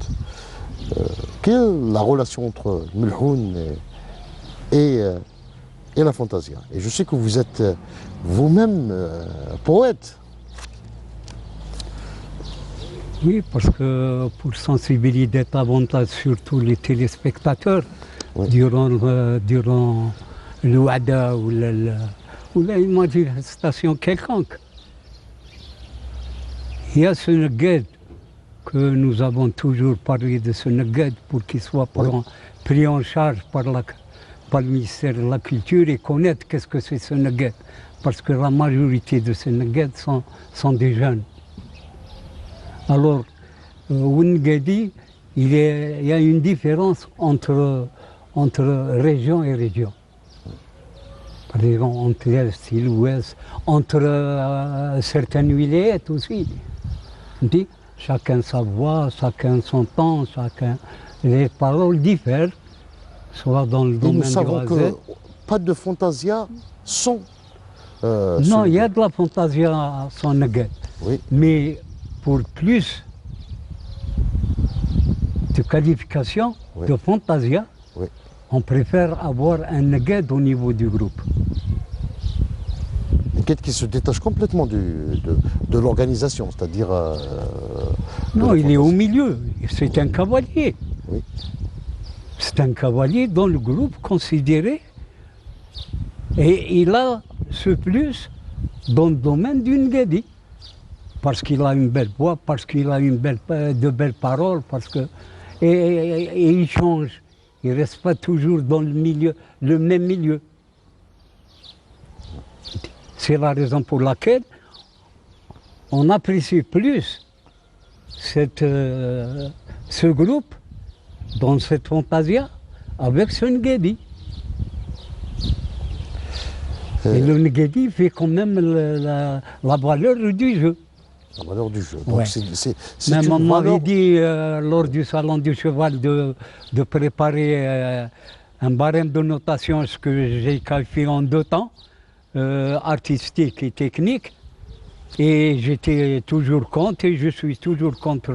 Quelle est la relation entre Melhoun et la Fantasia? Et je sais que vous êtes vous-même poète. Oui, parce que pour sensibiliser davantage surtout les téléspectateurs oui. durant le Wada ou une manifestation quelconque. Il y a ce Neged que nous avons toujours parlé de ce Neged pour qu'il soit pris en charge par le ministère de la Culture et connaître qu'est-ce que c'est ce Neged. Parce que la majorité de ces Neged sont des jeunes. Alors, au Ngedi, il y a une différence entre région et région. Par exemple, entre l'Est et l'Ouest, entre certaines wilayas aussi. Chacun sa voix, chacun son temps, les paroles diffèrent, soit dans le domaine du Nous savons que pas de Fantasia sans... non, il y a de la Fantasia sans Neged. Oui. Mais pour plus de qualification oui. de Fantasia, oui. on préfère avoir un Neged au niveau du groupe. Neged qui se détache complètement de l'organisation, c'est-à-dire... non, il est au milieu, c'est un cavalier. Oui. C'est un cavalier dans le groupe considéré et il a ce plus dans le domaine du Ngedi. Parce qu'il a une belle voix, parce qu'il a de belles paroles, parce que et il change. Il ne reste pas toujours dans le même milieu. C'est la raison pour laquelle on apprécie plus ce groupe dans cette Fantasia avec ce Ngedi. Et le Ngedi fait quand même la valeur du jeu. La valeur du jeu. Donc c'est même une m'avait valeur... dit lors du salon du cheval de préparer un barème de notation, ce que j'ai qualifié en 2 temps, artistique et technique. Et j'étais toujours contre et je suis toujours contre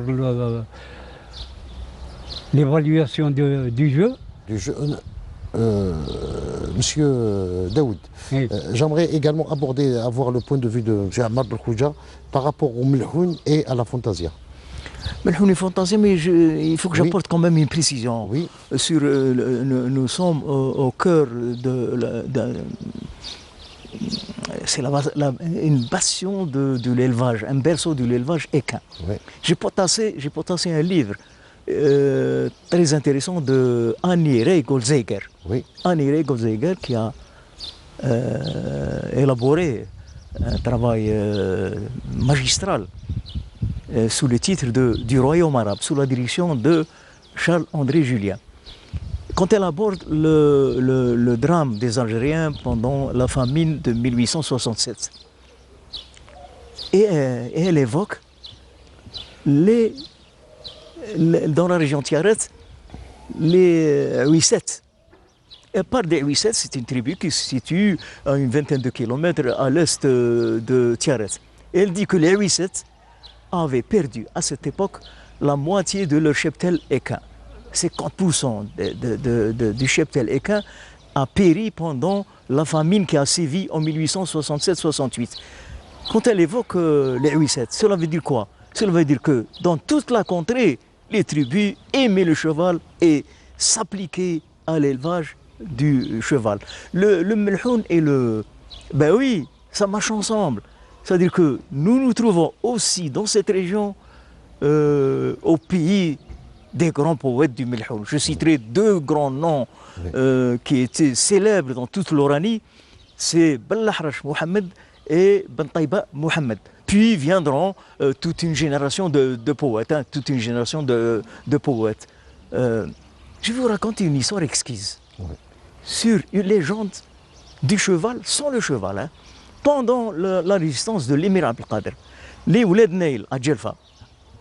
l'évaluation du jeu. Du jeu. Monsieur Daoud, oui. J'aimerais également avoir le point de vue de M. Ahmad Belkhouja par rapport au Melhoun et à la Fantasia. Melhoun et Fantasia, mais il faut que j'apporte quand même une précision. Oui. Sur, nous sommes au cœur c'est une bastion de l'élevage, un berceau de l'élevage équin. Oui. J'ai potassé un livre très intéressant de Annie Ray Goldzeiger. Oui. Annie Ray Goldzeiger qui a élaboré un travail magistral sous le titre du Royaume arabe, sous la direction de Charles-André Julien. Quand elle aborde le drame des Algériens pendant la famine de 1867, et elle évoque dans la région Tiaret, les Ouisset. Elle parle des Ouisset, c'est une tribu qui se situe à une vingtaine de kilomètres à l'est de Tiaret. Et elle dit que les Ouisset avaient perdu à cette époque la moitié de leur cheptel équin. 50% du cheptel équin a péri pendant la famine qui a sévi en 1867-68. Quand elle évoque les Ouisset, cela veut dire quoi? Cela veut dire que dans toute la contrée, les tribus aimaient le cheval et s'appliquaient à l'élevage du cheval. Le melhoun et le... Ben oui, ça marche ensemble. C'est-à-dire que nous nous trouvons aussi dans cette région au pays des grands poètes du melhoun. Je citerai deux grands noms qui étaient célèbres dans toute l'Oranie. C'est Ben Lahrash Mohamed et Ben Taïba Mohamed. Puis viendront toute une génération de poètes, hein, toute une génération de poètes. Je vais vous raconter une histoire exquise sur une légende du cheval sans le cheval. Hein. Pendant la résistance de l'émir Abdelkader, les Ouled Nail à Djelfa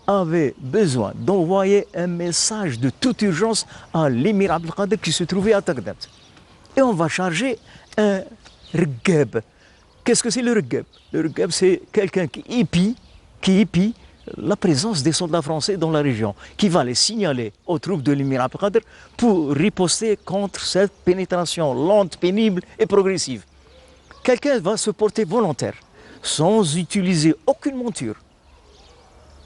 avaient besoin d'envoyer un message de toute urgence à l'émir Abdelkader qui se trouvait à Tagdat. Et on va charger un Reggab. Qu'est-ce que c'est le Reggab? Le Reggab, c'est quelqu'un qui épie la présence des soldats français dans la région, qui va les signaler aux troupes de l'émir Abdelkader pour riposter contre cette pénétration lente, pénible et progressive. Quelqu'un va se porter volontaire, sans utiliser aucune monture,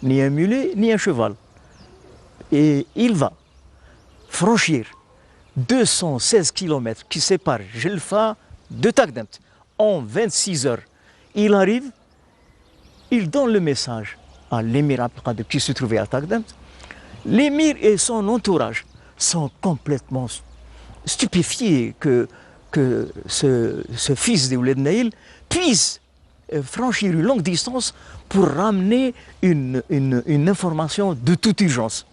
ni un mulet, ni un cheval. Et il va franchir 216 km qui séparent Djelfa de Tagdat en 26 heures. Il arrive, il donne le message à l'émir Abdelkader qui se trouvait à Tagdat. L'émir et son entourage sont complètement stupéfiés que ce fils de Ouled Naïl puisse franchir une longue distance pour ramener une information de toute urgence.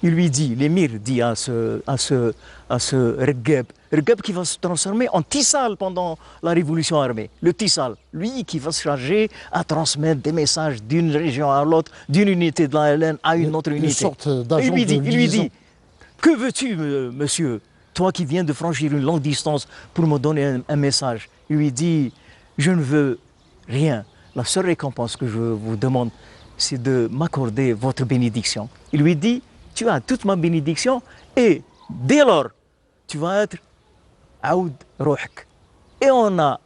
Il lui dit, l'émir dit à ce Reggab qui va se transformer en Tissal pendant la révolution armée. Le Tissal, lui qui va se charger à transmettre des messages d'une région à l'autre, d'une unité de la LN à une autre unité. Il lui dit, que veux-tu, monsieur, toi qui viens de franchir une longue distance pour me donner un message? Il lui dit, je ne veux rien. La seule récompense que je vous demande, c'est de m'accorder votre bénédiction. Il lui dit, tu as toute ma bénédiction et dès lors, tu vas être Aoud Rouhk. Et on a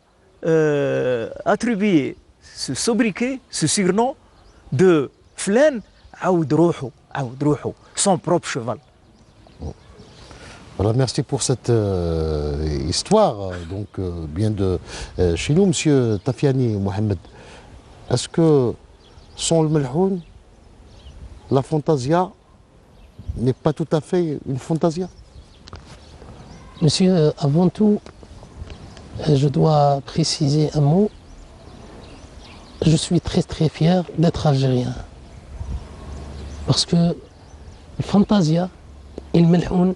attribué ce sobriquet, ce surnom de Flen Aoud Rouhou, son propre cheval. Voilà, merci pour cette histoire bien de chez nous, Monsieur Tafiani Mohamed. Est-ce que sans le melhoun, la fantasia n'est pas tout à fait une fantasia? Monsieur, avant tout, je dois préciser un mot. Je suis très très fier d'être algérien. Parce que le fantasia et le melhoun,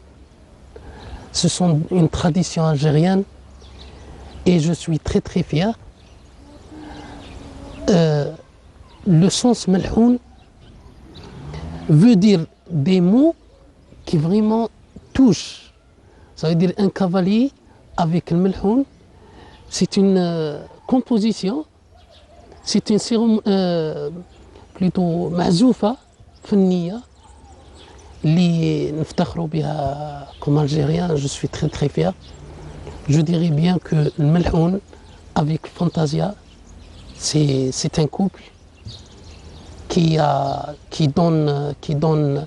ce sont une tradition algérienne et je suis très très fier. Le sens melhoun veut dire des mots qui vraiment touchent. Ça veut dire un cavalier avec le melhoun. C'est une composition, c'est une plutôt mazoufa, فنية اللي نفتخروا بها comme Algérien. Je suis très très fier. Je dirais bien que le melhoun avec Fantasia, c'est un couple qui donne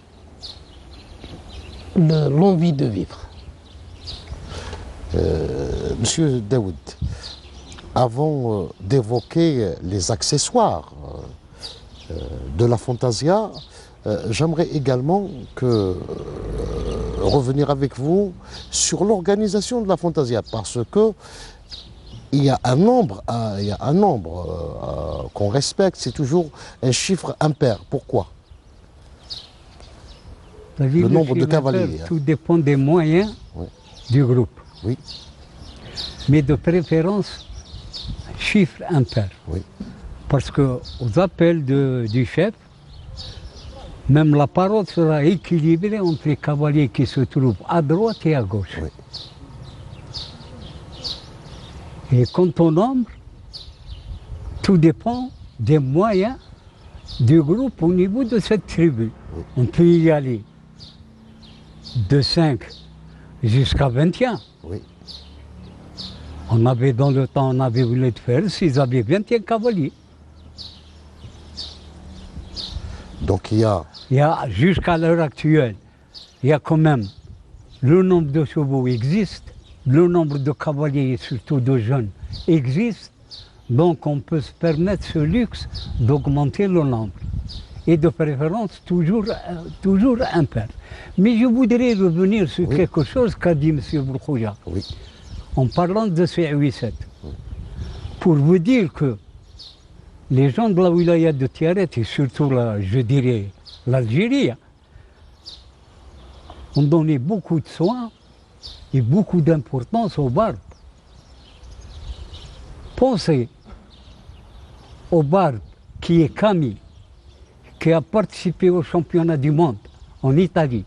l'envie de vivre. Monsieur Daoud, avant d'évoquer les accessoires de la Fantasia, j'aimerais également revenir avec vous sur l'organisation de la Fantasia, parce que il y a un nombre qu'on respecte, c'est toujours un chiffre impair. Pourquoi? Le nombre de cavaliers. Tout dépend des moyens du groupe. Oui. Mais de préférence, chiffre impair. Oui. Parce qu'aux appels du chef, même la parole sera équilibrée entre les cavaliers qui se trouvent à droite et à gauche. Oui. Et quant au nombre, tout dépend des moyens du groupe au niveau de cette tribu. Oui. On peut y aller de 5 jusqu'à 21. Oui. On avait dans le temps, on avait voulu le faire, s'ils avaient 21 cavaliers. Donc il y a Jusqu'à l'heure actuelle, il y a quand même le nombre de chevaux existe, le nombre de cavaliers et surtout de jeunes existe, donc on peut se permettre ce luxe d'augmenter le nombre. Et de préférence toujours impair. Mais je voudrais revenir sur quelque chose qu'a dit M. Bourkhouja, en parlant de ces huissettes. Pour vous dire que les gens de la wilaya de Tiaret, et surtout, je dirais, l'Algérie, ont donné beaucoup de soins et beaucoup d'importance aux barbes. Pensez au barbe qui est Camille, qui a participé au championnat du monde en Italie,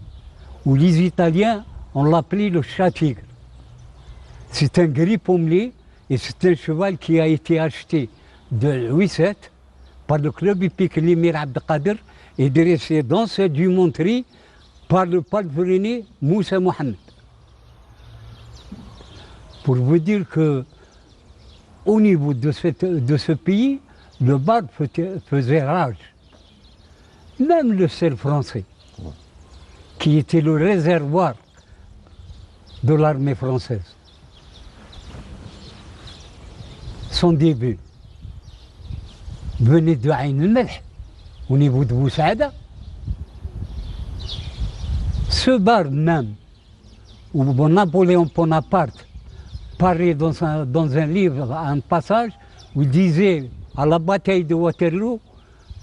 où les Italiens ont l'appelé le chat-tigre. C'est un gris pommelé et c'est un cheval qui a été acheté de Huisset par le club hippique l'émir Abdelkader et dressé dans cette jumenterie par le palefrenier Moussa Mohamed. Pour vous dire que au niveau de ce pays, le barbe faisait rage. Même le sel français, qui était le réservoir de l'armée française. Son début venait de Ain el-Melh, au niveau de Boussaada. Ce barbe même, où Napoléon Bonaparte parlait dans un livre, un passage, où il disait à la bataille de Waterloo,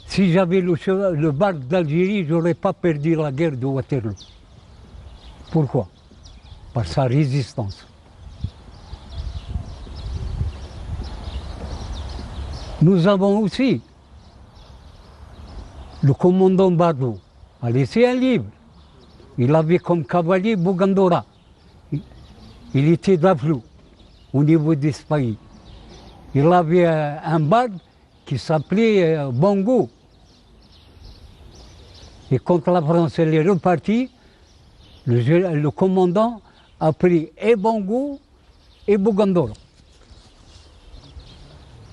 si j'avais le barbe d'Algérie, je n'aurais pas perdu la guerre de Waterloo. Pourquoi? Par sa résistance. Nous avons aussi le commandant Bardou a laissé un livre. Il avait comme cavalier Bougandora. Il était d'Aflou, au niveau d'Espagne. Il avait un barbe qui s'appelait Bongo. Et quand la France est repartie, le commandant a pris et Bongo et Bougandora.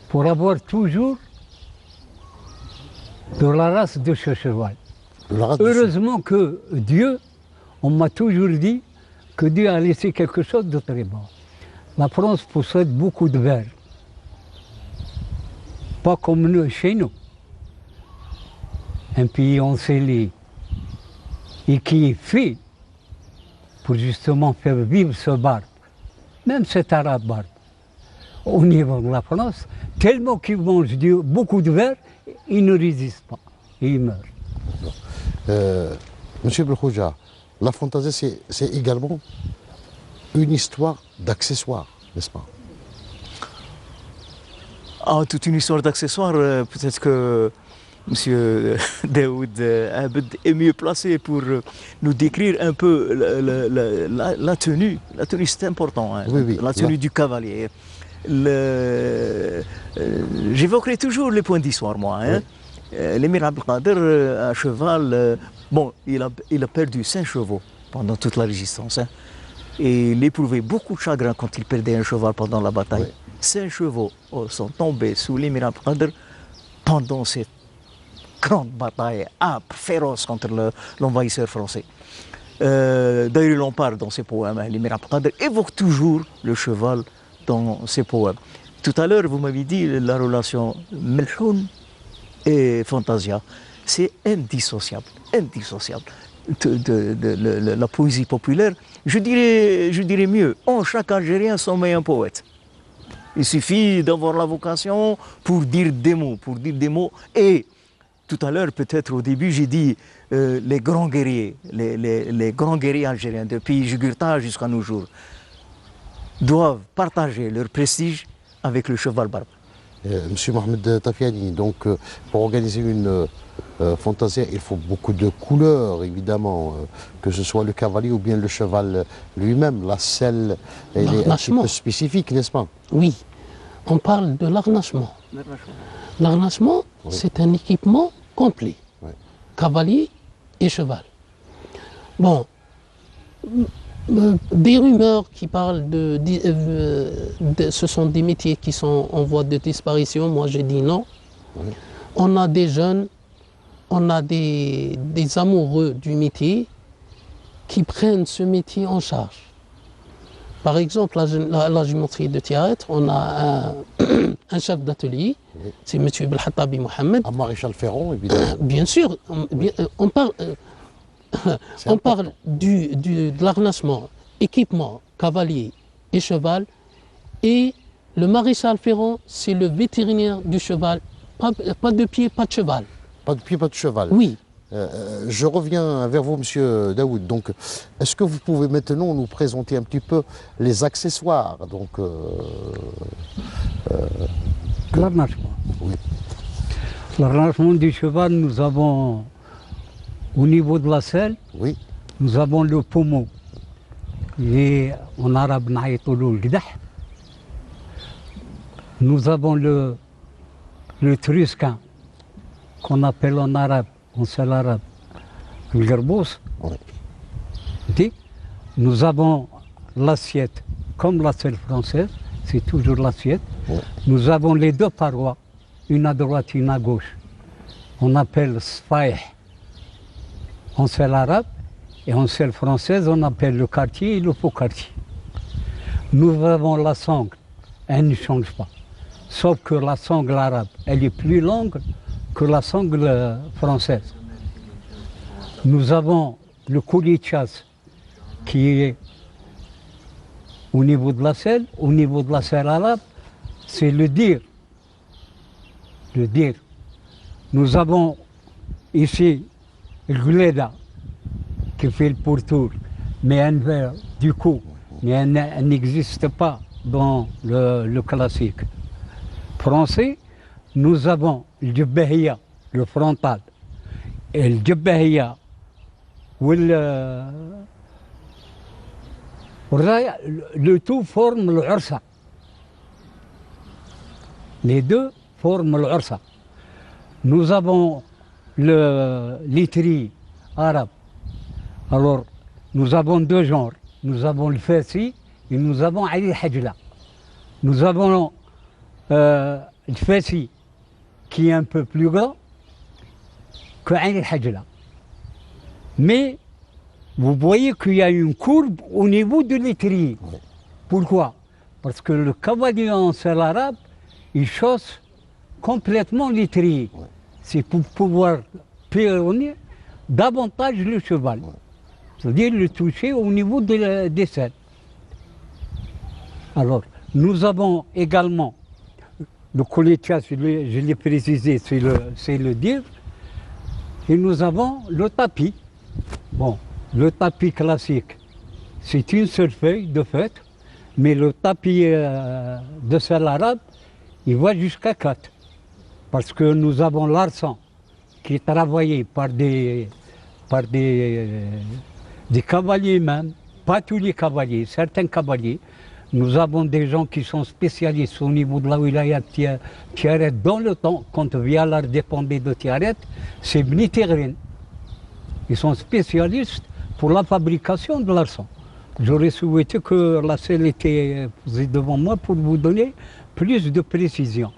Pour avoir toujours de la race de ce cheval. Heureusement que Dieu, on m'a toujours dit que Dieu a laissé quelque chose de très bon. La France possède beaucoup de vers. Pas comme nous, chez nous. Un pays ensoleillé et qui est fait pour justement faire vivre ce barbe, même cet arabe barbe. Au niveau de la France, tellement qu'ils mangent beaucoup de verre, ils ne résistent pas et ils meurent. Monsieur Bourkhouja, la fantaisie, c'est également une histoire d'accessoires, n'est-ce pas? Ah, toute une histoire d'accessoires, peut-être que M. Daoud Abed est mieux placé pour nous décrire un peu la tenue. La tenue, c'est important, hein, la tenue du cavalier. J'évoquerai toujours les points d'histoire, moi. Hein. L'émir Abdelkader, à cheval, bon, il a perdu 5 chevaux pendant toute la résistance. Hein. Et il éprouvait beaucoup de chagrin quand il perdait un cheval pendant la bataille. 5 chevaux sont tombés sous l'émir Abdelkader pendant cette grande bataille âpre, féroce contre l'envahisseur français. D'ailleurs, il en parle dans ses poèmes. Hein. L'émir Abdelkader évoque toujours le cheval dans ses poèmes. Tout à l'heure, vous m'avez dit la relation Melhoun et Fantasia. C'est indissociable, indissociable de la poésie populaire. Je dirais mieux, chaque Algérien sommeille un poète. Il suffit d'avoir la vocation pour dire des mots, Et tout à l'heure, peut-être au début, j'ai dit les grands guerriers, les grands guerriers algériens, depuis Jugurtha jusqu'à nos jours, doivent partager leur prestige avec le cheval barbe. Monsieur Mohamed Tafiani, donc pour organiser une fantaisie, il faut beaucoup de couleurs, évidemment, que ce soit le cavalier ou bien le cheval lui-même. La selle, elle est un petit peu spécifique, n'est-ce pas? Oui, on parle de l'harnachement. L'harnachement, c'est un équipement complet, cavalier et cheval. Bon, des rumeurs qui parlent ce sont des métiers qui sont en voie de disparition. Moi, j'ai dit non. On a des jeunes, on a des amoureux du métier qui prennent ce métier en charge. Par exemple, la jumenterie de Tiaret, on a un chef d'atelier, c'est M. Belhatabi Mohamed. Un maréchal Ferrand, évidemment. Bien sûr, on parle de l'harnachement, équipement, cavalier et cheval. Et le maréchal Ferrand, c'est le vétérinaire du cheval. Pas de pied, pas de cheval. Pas de pied, pas de cheval. Oui. Je reviens vers vous, Monsieur Daoud. Donc, est-ce que vous pouvez maintenant nous présenter un petit peu les accessoires L'arnachement. Oui. L'arnachement du cheval, nous avons au niveau de la selle, Oui. nous avons le pommeau. Et en arabe, naïtolo le gdah. Nous avons le trusquin, qu'on appelle en arabe, en selle arabe, le gerbous. Oui. Nous avons l'assiette, comme la selle française, c'est toujours l'assiette. Oui. Nous avons les deux parois, une à droite, une à gauche. On appelle sfaïh en selle arabe, et en selle française, on appelle le quartier et le faux quartier. Nous avons la sangle, elle ne change pas. Sauf que la sangle arabe, elle est plus longue que la sangle française. Nous avons le collier de chasse qui est au niveau de la selle. Au niveau de la selle arabe, c'est le dir. Le dir. Nous avons ici le gleda qui fait le pourtour, mais du coup, mais elle n'existe pas dans le classique français. Nous avons le djebbahiya, le frontal, et le djebbahiya, le tout forme le ursa. Les deux forment le ursa. Nous avons l'étri arabe. Alors, nous avons deux genres. Nous avons le fassi et nous avons Ali Hajla. Nous avons le fassi qui est un peu plus grand que Ali Hajla. Mais vous voyez qu'il y a une courbe au niveau de l'étrier. Pourquoi? Parce que le cavalier en selle arabe, il chausse complètement l'étrier. C'est pour pouvoir péronner davantage le cheval. C'est-à-dire le toucher au niveau des selles. Alors, nous avons également le collier de chasse, je l'ai précisé, c'est le dir. Et nous avons le tapis. Bon, le tapis classique, c'est une seule feuille de feutre, mais le tapis de selle arabe, il va jusqu'à 4. Parce que nous avons l'arsan qui est travaillé par des cavaliers même, pas tous les cavaliers, certains cavaliers. Nous avons des gens qui sont spécialistes au niveau de la wilaya de Tiaret dans le temps, quand Vialar dépendait de Tiaret, c'est Bni Tigrin. Ils sont spécialistes pour la fabrication de l'arsan. J'aurais souhaité que la selle était posée devant moi pour vous donner plus de précision.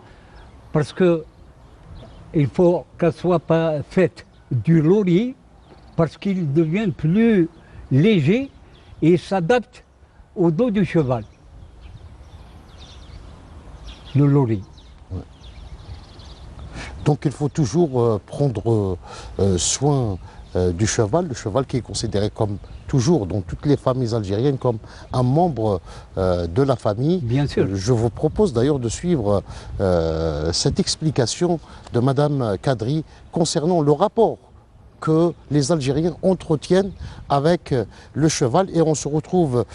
Parce que il faut qu'elle soit pas faite du laurier, parce qu'il devient plus léger et s'adapte au dos du cheval. Le laurier. Ouais. Donc il faut toujours prendre soin du cheval, le cheval qui est considéré comme toujours dans toutes les familles algériennes comme un membre de la famille. Bien sûr. Je vous propose d'ailleurs de suivre cette explication de Madame Kadri concernant le rapport que les Algériens entretiennent avec le cheval, et on se retrouve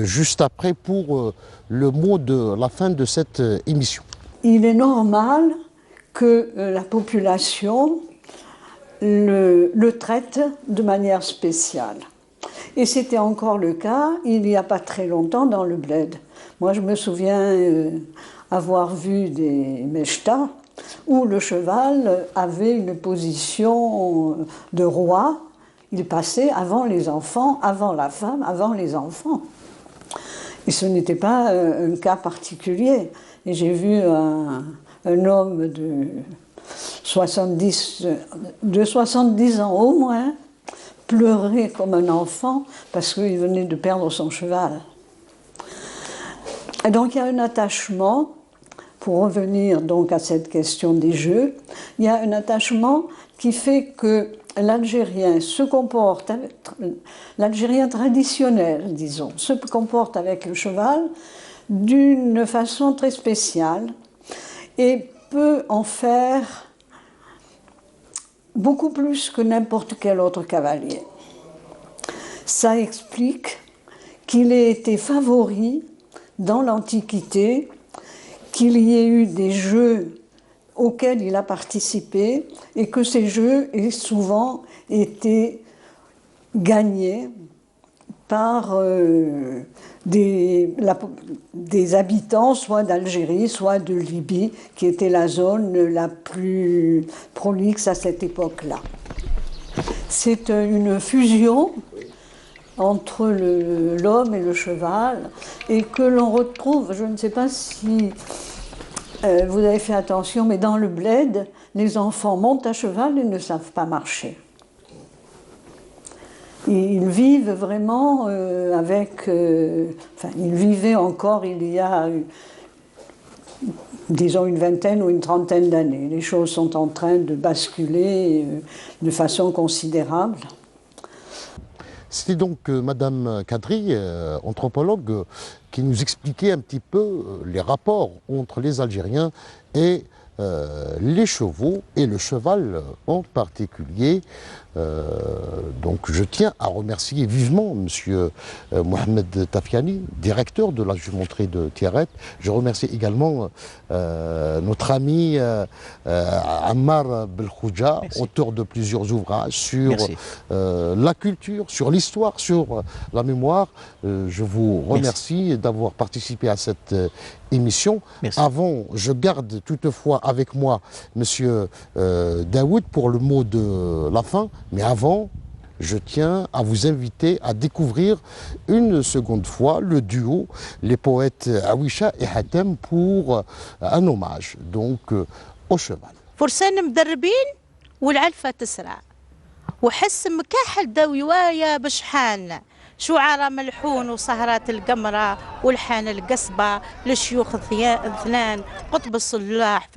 juste après pour le mot de la fin de cette émission. Il est normal que la population le traite de manière spéciale. Et c'était encore le cas il n'y a pas très longtemps dans le bled. Moi je me souviens avoir vu des mechtas où le cheval avait une position de roi. Il passait avant les enfants, avant la femme, avant les enfants. Et ce n'était pas un cas particulier. Et j'ai vu un homme de 70 ans au moins pleurait comme un enfant parce qu'il venait de perdre son cheval. Et donc il y a un attachement, pour revenir donc à cette question des jeux, il y a un attachement qui fait que l'Algérien se comporte, l'Algérien traditionnel, disons, se comporte avec le cheval d'une façon très spéciale et peut en faire beaucoup plus que n'importe quel autre cavalier. Ça explique qu'il ait été favori dans l'Antiquité, qu'il y ait eu des jeux auxquels il a participé et que ces jeux aient souvent été gagnés par des habitants, soit d'Algérie, soit de Libye, qui était la zone la plus prolixe à cette époque-là. C'est une fusion entre l'homme et le cheval, et que l'on retrouve, je ne sais pas si vous avez fait attention, mais dans le bled, les enfants montent à cheval et ne savent pas marcher. Ils vivent vraiment avec... enfin, ils vivaient encore il y a, disons, une vingtaine ou une trentaine d'années. Les choses sont en train de basculer de façon considérable. C'était donc Madame Kadri, anthropologue, qui nous expliquait un petit peu les rapports entre les Algériens et les chevaux, et le cheval en particulier. Donc je tiens à remercier vivement M. Mohamed Tafiani, directeur de la jumenterie de Tiaret. Je remercie également notre ami Ammar Belkhouja, auteur de plusieurs ouvrages sur la culture, sur l'histoire, sur la mémoire. Je vous remercie d'avoir participé à cette émission. Avant, je garde toutefois avec moi M. Daoud pour le mot de la fin. Mais avant, je tiens à vous inviter à découvrir une seconde fois le duo, les poètes Awisha et Hatem, pour un hommage donc au cheval. فرسان مدربين والعلفة تسرع وحس مكاحل دويوايا بشحان شعراء ملحون وسهرات القمرة والحان القصبة للشيوخ اثنان قطب الصلاح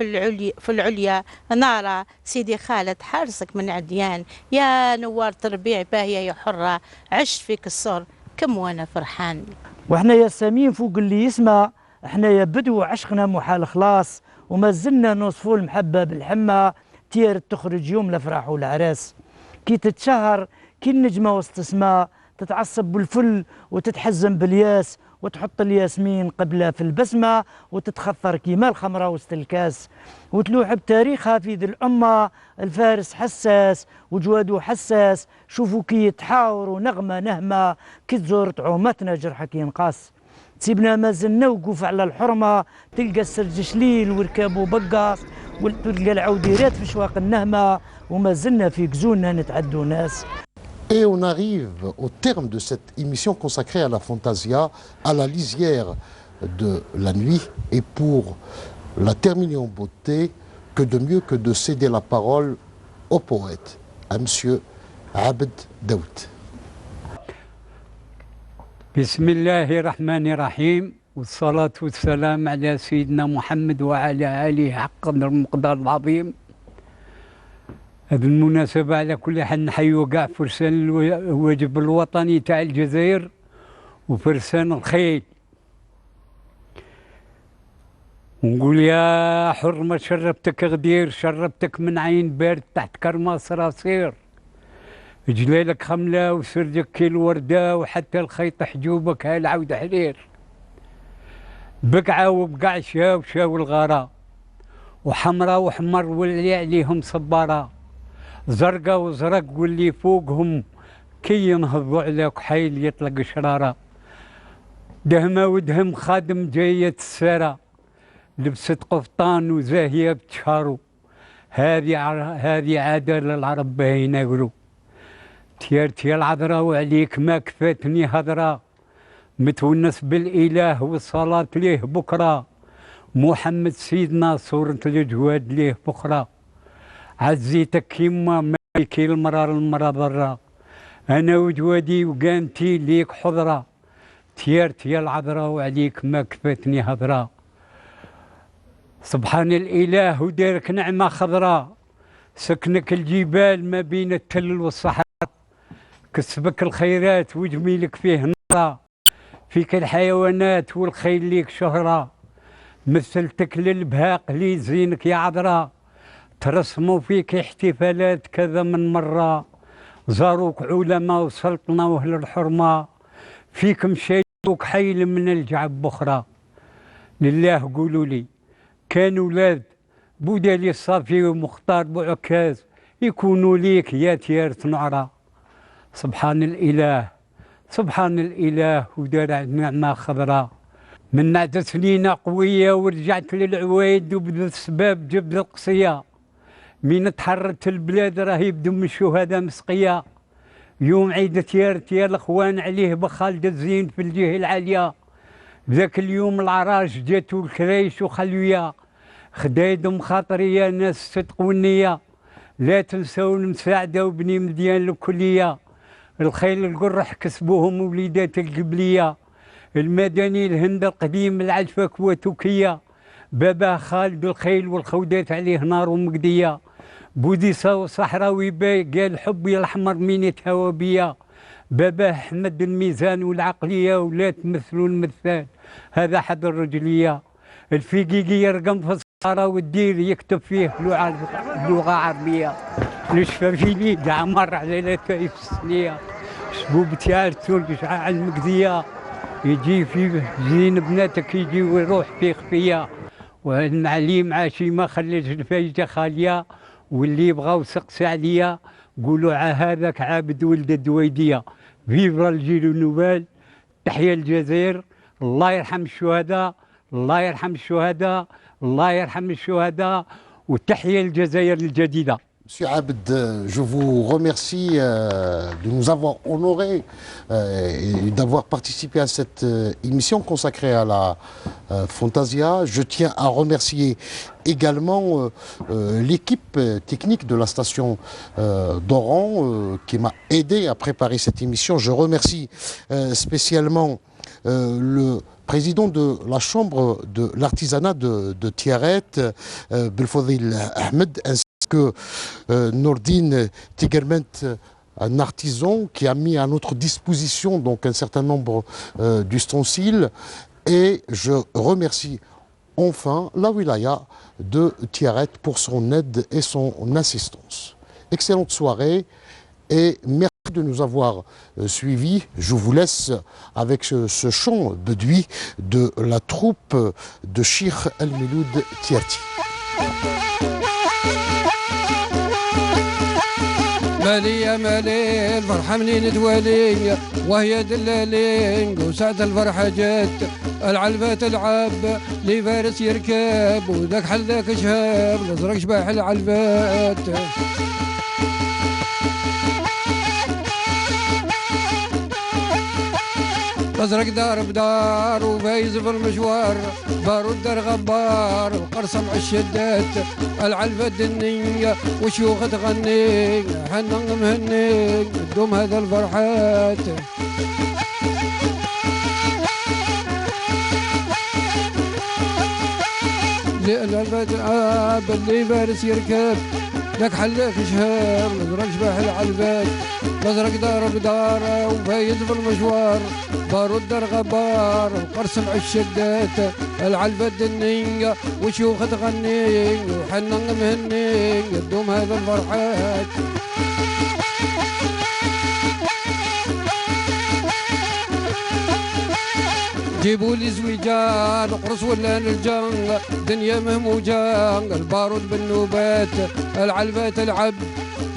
في العليا نارا سيدي خالد حارسك من عديان يا نوار تربيع باهية يا حرة عشت فيك الصور كم وانا فرحان. واحنا يا سامين فوق اللي يسمع، احنا يا بدو عشقنا محال خلاص وما زلنا نوصفوا المحبة بالحمى تير تخرج يوم الافراح والعراس كي تتشهر كي النجمة وسط سما تتعصب بالفل وتتحزم بالياس وتحط الياسمين قبلها في البسمة وتتخثر كيما الخمرة وسط الكاس وتلوح بتاريخها في ذي الأمة. الفارس حساس وجواده حساس، شوفوا كي يتحاور ونغمة نهمة كي تزور طعومتنا جرحك ينقاس. سيبنا ما زلنا وقوف على الحرمة، تلقى السرج شليل وركابه بقاص وتلقى العوديرات في شواق النهمة وما زلنا في قزوننا نتعدوا ناس. Et on arrive au terme de cette émission consacrée à la Fantasia, à la lisière de la nuit. Et pour la terminer en beauté, que de mieux que de céder la parole au poète, à M. Abd Daoud. Bismillahirrahmanirrahim. والصلاة والسلام على سيدنا محمد وعلى آله حق قدر المقدار العظيم. هذه المناسبة على كل حال نحيو كاع فرسان الواجب الوطني تاع الجزائر وفرسان الخيل، ونقول يا حرمة شربتك غدير، شربتك من عين بارد تحت كرمة صراصير، جلالك خملة وسرجك كي الوردة وحتى الخيط حجوبك هالعود حرير، بقعة وبقع شاو شاو الغارة، وحمرة وحمر واللي عليهم صبارة، زرقاء وزرق واللي فوقهم كي ينهضوا على كحيل يطلق شرارة، دهمة ودهم خادم جاية السارة، لبست قفطان وزاهية بتشارو، هذه عادة للعرب باين يقولوا. تيارتي العذراء وعليك ما كفاتني هضرة، متونس بالإله والصلاة ليه بكرة، محمد سيدنا صورة الجواد ليه بكرة، عزيتك كيما مالكي المرار المرا ضرة، أنا وجودي وقانتي ليك حضرة، تيرت يا العذراء وعليك ما كفتني هضرة. سبحان الإله ودارك نعمة خضراء، سكنك الجبال ما بين التل والصحراء، كسبك الخيرات وجميلك فيه نظرة، فيك الحيوانات والخيل ليك شهرة، مثلتك للبهاق لي زينك يا عذراء، ترسموا فيك احتفالات كذا من مرة، زاروك علماء وسلطنة واهل الحرمة، فيك مشيوك حيل من الجعب بخرى. لله قولوا لي كان ولاد بودالي الصافي ومختار بوعكاز يكونوا ليك يا تيارة نعرة. سبحان الإله سبحان الإله ودار نعمة خضراء، من نعدة سنين قوية ورجعت للعوايد وبذل السباب جبد القصية، من تحررت البلاد راهي بدم الشهداء مسقية، يوم عيد تيارت يا الأخوان عليه بخالد الزين في الجهة العالية، ذاك اليوم العراش جاتو الكرايش وخلويا، خدايدهم خاطري يا ناس الصدق والنية، لا تنسوا المساعدة وبني مديان الكلية، الخيل القرح كسبوهم وليدات القبلية، المدني الهند القديم العجفة كواتوكية، بابا خالد الخيل والخودات عليه نار ومقدية، بوديسا صحراوي باي قال حبي الأحمر مين يتهوى بيا، بابا أحمد الميزان والعقلية ولا تمثلوا المثال هذا حد الرجلية، الفقيقي يرقم في الصحراء والدير يكتب فيه لغة عربية، نشفى في ليد عمر على لتايف السنية، شبوب تيارتو القشعة المقدية، يجي في زين بناتك يجي ويروح في خفية، والمعليم عاشي ما خليش الفايجة خالية، واللي يبغاو سقسي عليا قولوا هذاك عابد ولد الدويدية. فيفرا الجيل والنوبال، تحيا الجزائر، الله يرحم الشهداء الله يرحم الشهداء الله يرحم الشهداء، وتحيا الجزائر الجديدة. Monsieur Abd, je vous remercie de nous avoir honorés et d'avoir participé à cette émission consacrée à la Fantasia. Je tiens à remercier également l'équipe technique de la station d'Oran qui m'a aidé à préparer cette émission. Je remercie spécialement le président de la chambre de l'artisanat de Tiaret, Belfodil Ahmed, ainsi que Nordine Tigerment, un artisan qui a mis à notre disposition donc un certain nombre d'ustensiles. Et je remercie enfin la wilaya de Tiaret pour son aide et son assistance. Excellente soirée et merci de nous avoir suivis. Je vous laisse avec ce chant bedoui de la troupe de Cheikh El-Miloud Tiarti. مالي يا مالي الفرحة منين توالي وهي دلالين وساعة الفرحة جات العلبة تلعب لي فارس يركب وذاك حل ذاك شهاب الازرق شباح العلبات الازرق دار بدار وفايز في المشوار بارود دار غبار القرصة مع الشدات العلبة الدنية وشيوخ تغني حنا مهني دوم هذا الفرحات العلبة اللي فارس يركب لك حلاك شهاب الازرق شباح العلبات الازرق دار بدار وفايز في المشوار بارود دار غبار القرص مع الشدات العلبة الدنية وشيوخ تغني وحنا مهني دوم هذا الفرحات جيبوا لي زويجان قرص ولا الجن دنيا مهموجان البارود بالنوبات العلبة تلعب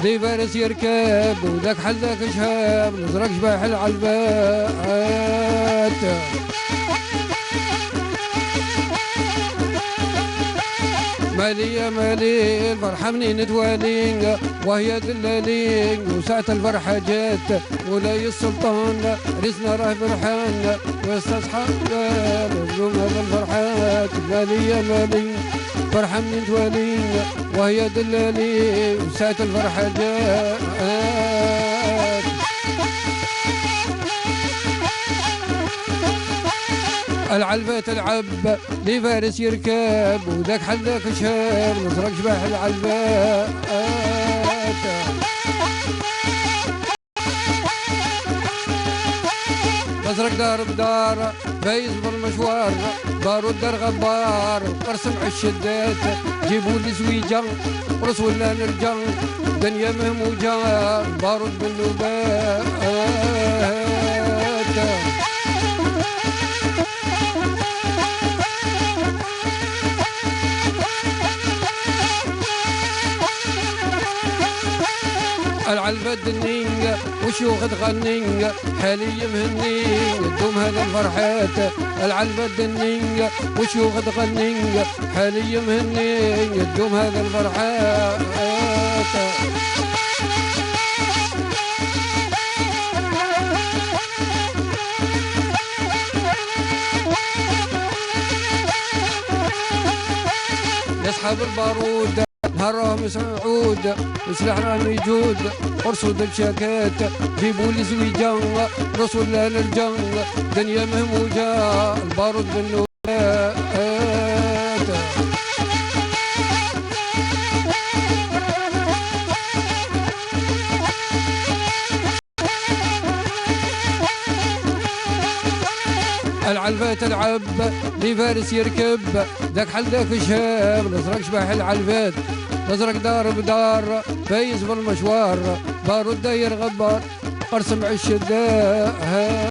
ذي فارس يركب وذاك حل ذاك شهاب الازرق شباح العلبات مالي يا مالي الفرحة منين توالي وهي دلالين وساعة الفرحة جات ولاي السلطان رزنا راه فرحان واستصحى مظلوم هذا الفرحات مالي يا مالي فرحة منين توالي وهي دلالي وساعة الفرحة جات العلبات العب لي فارس يركب وذاك حداك شهاب نزرق شباح العلبات نزرق دار بدار فايز بالمشوار بارود دار غبار قرصم عالشدات جيبوا لي زويجه قرص ولا نرجع دنيا مهموجه بارود بالنوبات العلبة النينجا وشيوخ تغنينجا حاليا مهنينجا دوم هذا الفرحات العلبة النينجا وشيوخ تغنينجا حاليا مهنينجا دوم هذا الفرحات يسحب البارود نهار مسعود وسلاحنا يجود ارصد بشاكات جيبوا لي زويجه رسول الله للجنة دنيا مهموجه البارود بالنوبات العلبات العب لي فارس يركب ذاك حل ذاك شهاب نزرق شباح العلبات نزرق دار بدار فايز بالمشوار بارود داير غبار قرصم عش الداء